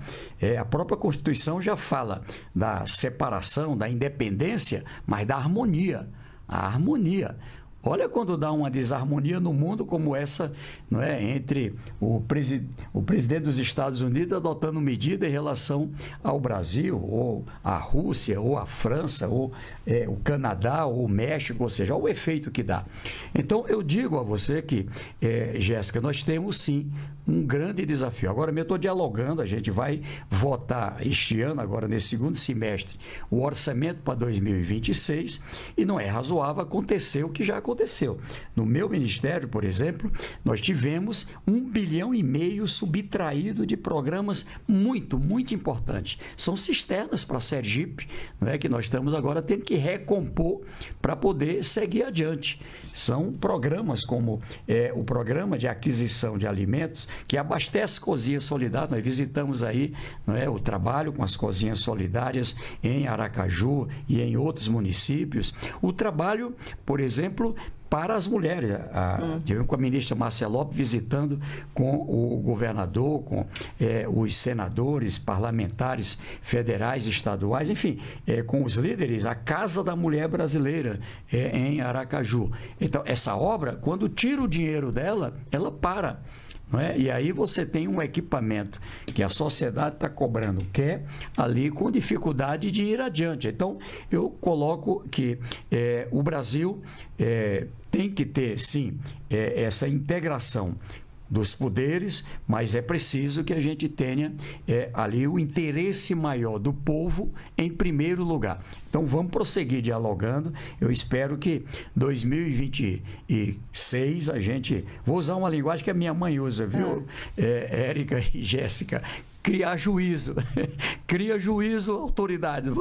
[SPEAKER 2] a própria Constituição já fala da separação, da independência, mas da harmonia. A harmonia. Olha quando dá uma desarmonia no mundo como essa, não é, entre o presidente dos Estados Unidos adotando medida em relação ao Brasil, ou a Rússia, ou a França, ou o Canadá, ou o México, ou seja, olha o efeito que dá. Então, eu digo a você que, Jéssica, nós temos sim um grande desafio. Agora mesmo estou dialogando, a gente vai votar este ano, agora nesse segundo semestre, o orçamento para 2026 e não é razoável acontecer o que já aconteceu. No meu ministério, por exemplo, nós tivemos 1,5 bilhão subtraído de programas muito importantes. São cisternas para a Sergipe, não é, que nós estamos agora tendo que recompor para poder seguir adiante. São programas como o programa de aquisição de alimentos que abastece cozinhas solidárias. Nós visitamos aí, não é, o trabalho com as cozinhas solidárias em Aracaju e em outros municípios. O trabalho, por exemplo, para as mulheres. Tivemos com a ministra Márcia Lopes visitando com o governador, com os senadores, parlamentares federais, estaduais, enfim, com os líderes, a Casa da Mulher Brasileira em Aracaju. Então, essa obra, quando tira o dinheiro dela, ela para. Não é? E aí você tem um equipamento que a sociedade está cobrando, que é ali com dificuldade de ir adiante. Então, eu coloco que o Brasil tem que ter, sim, essa integração dos poderes, mas é preciso que a gente tenha ali o interesse maior do povo em primeiro lugar. Então vamos prosseguir dialogando. Eu espero que 2026 a gente... Vou usar uma linguagem que a minha mãe usa, viu, Érica e Jéssica? Criar juízo. Cria juízo, autoridades.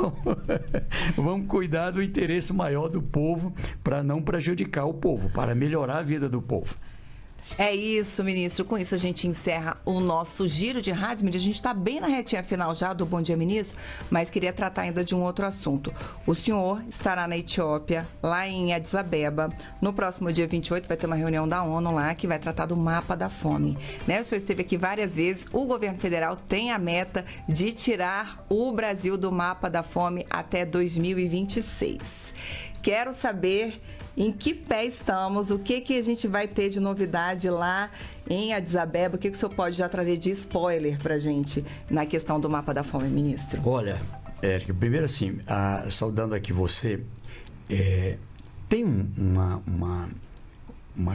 [SPEAKER 2] Vamos cuidar do interesse maior do povo para não prejudicar o povo, para melhorar a vida do povo.
[SPEAKER 1] É isso, ministro. Com isso a gente encerra o nosso giro de rádio. A gente está bem na retinha final já do Bom Dia, Ministro, mas queria tratar ainda de um outro assunto. O senhor estará na Etiópia, lá em Addis Abeba. No próximo dia 28 vai ter uma reunião da ONU lá que vai tratar do mapa da fome. Né? O senhor esteve aqui várias vezes. O governo federal tem a meta de tirar o Brasil do mapa da fome até 2026. Quero saber... em que pé estamos, o que a gente vai ter de novidade lá em Addis Abeba, o que o senhor pode já trazer de spoiler para a gente na questão do mapa da fome, ministro?
[SPEAKER 2] Olha, Érica, primeiro assim, saudando aqui você, tem uma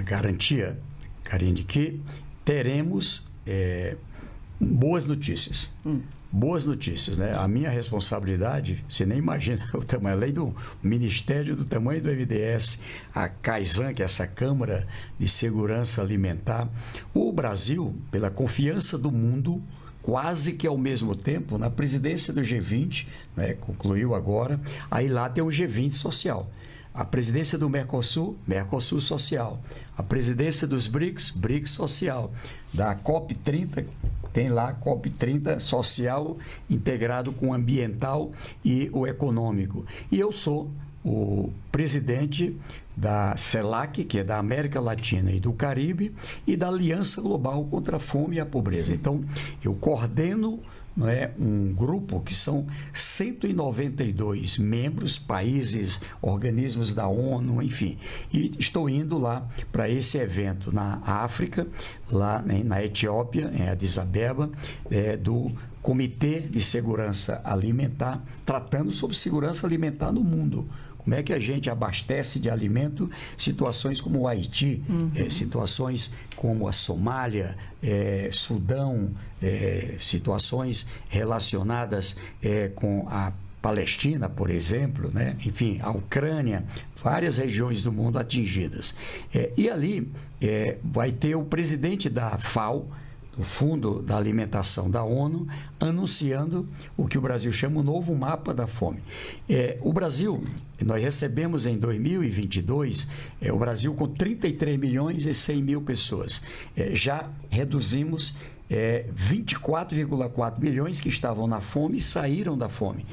[SPEAKER 2] garantia, Karine, que teremos boas notícias. Boas notícias, né? A minha responsabilidade, você nem imagina o tamanho, além do Ministério do tamanho do MDS, a CAISAN, que é essa Câmara de Segurança Alimentar, o Brasil, pela confiança do mundo, quase que ao mesmo tempo, na presidência do G20, né, concluiu agora, aí lá tem o G20 social. A presidência do Mercosul, Mercosul social. A presidência dos BRICS, BRICS social. Da COP30, tem lá a COP30 social integrado com o ambiental e o econômico. E eu sou o presidente da CELAC, que é da América Latina e do Caribe, e da Aliança Global contra a Fome e a Pobreza. Então, eu coordeno, não é, um grupo que são 192 membros, países, organismos da ONU, enfim. E estou indo lá para esse evento na África, lá na Etiópia, em Addis Abeba, do Comitê de Segurança Alimentar, tratando sobre segurança alimentar no mundo. Como é que a gente abastece de alimento situações como o Haiti, situações como a Somália, Sudão, situações relacionadas com a Palestina, por exemplo, né? Enfim, a Ucrânia, várias regiões do mundo atingidas. E ali vai ter o presidente da FAO, do Fundo da Alimentação da ONU, anunciando o que o Brasil chama o novo mapa da fome. O Brasil, nós recebemos em 2022, o Brasil com 33 milhões e 100 mil pessoas. Já reduzimos 24,4 milhões que estavam na fome e saíram da fome.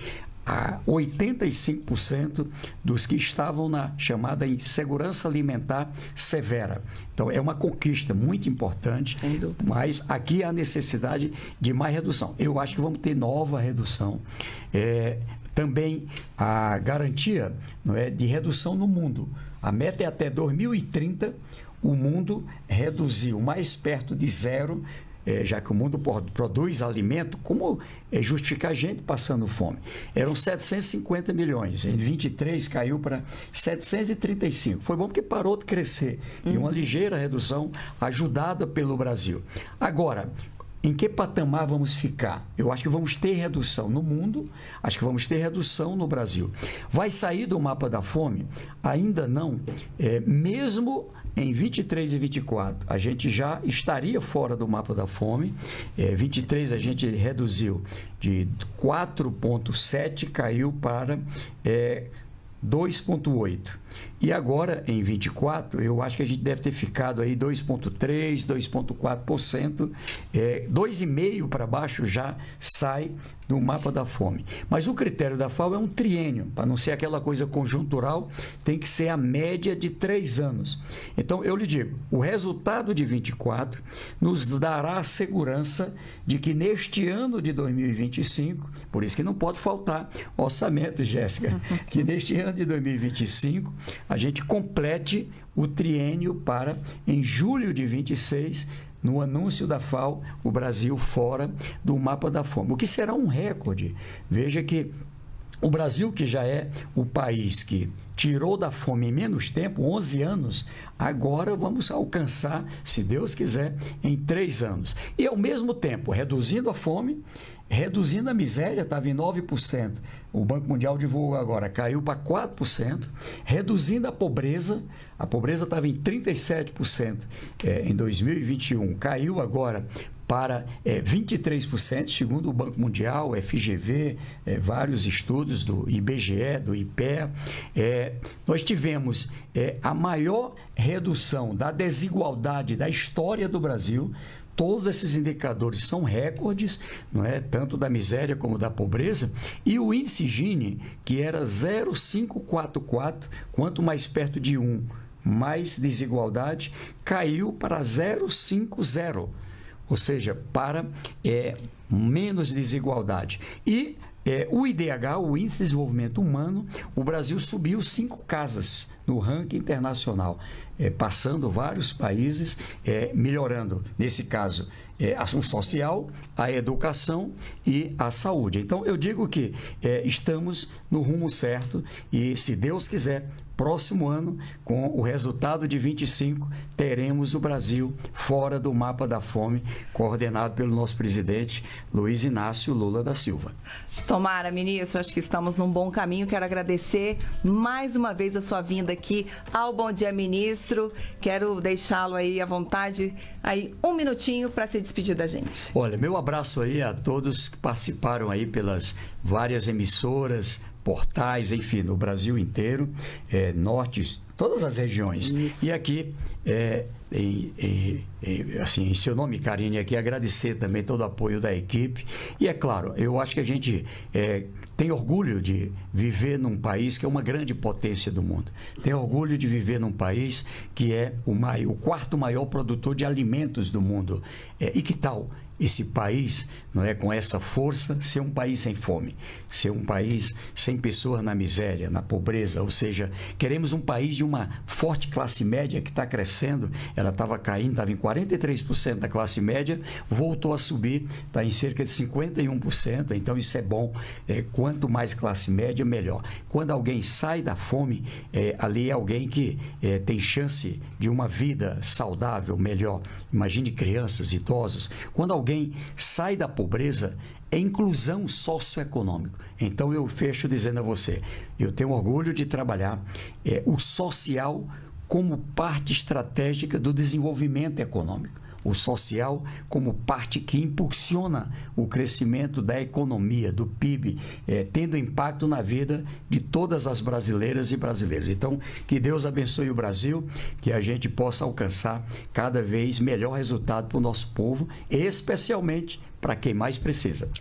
[SPEAKER 2] 85% dos que estavam na chamada insegurança alimentar severa. Então, é uma conquista muito importante, mas aqui há necessidade de mais redução. Eu acho que vamos ter nova redução. Também a garantia, não é, de redução no mundo. A meta é até 2030 o mundo reduzir o mais perto de zero já que o mundo produz alimento, como justificar a gente passando fome? Eram 750 milhões, em 23 caiu para 735. Foi bom porque parou de crescer, e uma ligeira redução ajudada pelo Brasil. Agora, em que patamar vamos ficar? Eu acho que vamos ter redução no mundo, acho que vamos ter redução no Brasil. Vai sair do mapa da fome? Ainda não. Mesmo em 23 e 24, a gente já estaria fora do mapa da fome. 23 a gente reduziu de 4,7, caiu para 2,8. E agora, em 24, eu acho que a gente deve ter ficado aí 2,3%, 2,4%, 2,5% para baixo já sai do mapa da fome. Mas o critério da FAO é um triênio, para não ser aquela coisa conjuntural, tem que ser a média de 3 anos. Então, eu lhe digo, o resultado de 24 nos dará a segurança de que neste ano de 2025, por isso que não pode faltar orçamento, Jéssica, que neste ano de 2025 a gente complete o triênio para, em julho de 26, no anúncio da FAO, o Brasil fora do mapa da fome, o que será um recorde. Veja que o Brasil, que já é o país que tirou da fome em menos tempo, 11 anos, agora vamos alcançar, se Deus quiser, em 3 anos. E, ao mesmo tempo, reduzindo a fome, reduzindo a miséria, estava em 9%. O Banco Mundial divulgou agora, caiu para 4%. Reduzindo a pobreza estava em 37% em 2021, caiu agora para 23%, segundo o Banco Mundial, FGV, vários estudos do IBGE, do IPEA. Nós tivemos a maior redução da desigualdade da história do Brasil. Todos esses indicadores são recordes, não é? Tanto da miséria como da pobreza. E o índice Gini, que era 0,544, quanto mais perto de 1, mais desigualdade, caiu para 0,50, ou seja, para menos desigualdade. E o IDH, o Índice de Desenvolvimento Humano, o Brasil subiu 5 casas no ranking internacional, passando vários países, melhorando, nesse caso, a ação social, a educação e a saúde. Então, eu digo que estamos no rumo certo e, se Deus quiser, próximo ano, com o resultado de 25, teremos o Brasil fora do mapa da fome, coordenado pelo nosso presidente Luiz Inácio Lula da Silva.
[SPEAKER 1] Tomara, ministro, acho que estamos num bom caminho. Quero agradecer mais uma vez a sua vinda aqui ao Bom Dia, Ministro. Quero deixá-lo aí à vontade, aí 1 minutinho para se despedir da gente.
[SPEAKER 2] Olha, meu abraço aí a todos que participaram aí pelas várias emissoras, portais, enfim, no Brasil inteiro, norte, todas as regiões. Isso. E aqui, em seu nome, Karine, aqui agradecer também todo o apoio da equipe. E é claro, eu acho que a gente tem orgulho de viver num país que é uma grande potência do mundo. Tem orgulho de viver num país que é o 4º maior produtor de alimentos do mundo. E que tal esse país, não é, com essa força, ser um país sem fome, ser um país sem pessoas na miséria, na pobreza? Ou seja, queremos um país de uma forte classe média que está crescendo. Ela estava caindo, estava em 43% da classe média, voltou a subir, está em cerca de 51%. Então isso é bom. Quanto mais classe média, melhor. Quando alguém sai da fome, ali é alguém que tem chance de uma vida saudável, melhor. Imagine crianças, idosos. Quando alguém sai da pobreza, é inclusão socioeconômica. Então eu fecho dizendo a você, eu tenho orgulho de trabalhar o social como parte estratégica do desenvolvimento econômico. O social como parte que impulsiona o crescimento da economia, do PIB, tendo impacto na vida de todas as brasileiras e brasileiros. Então, que Deus abençoe o Brasil, que a gente possa alcançar cada vez melhor resultado para o nosso povo, especialmente para quem mais precisa.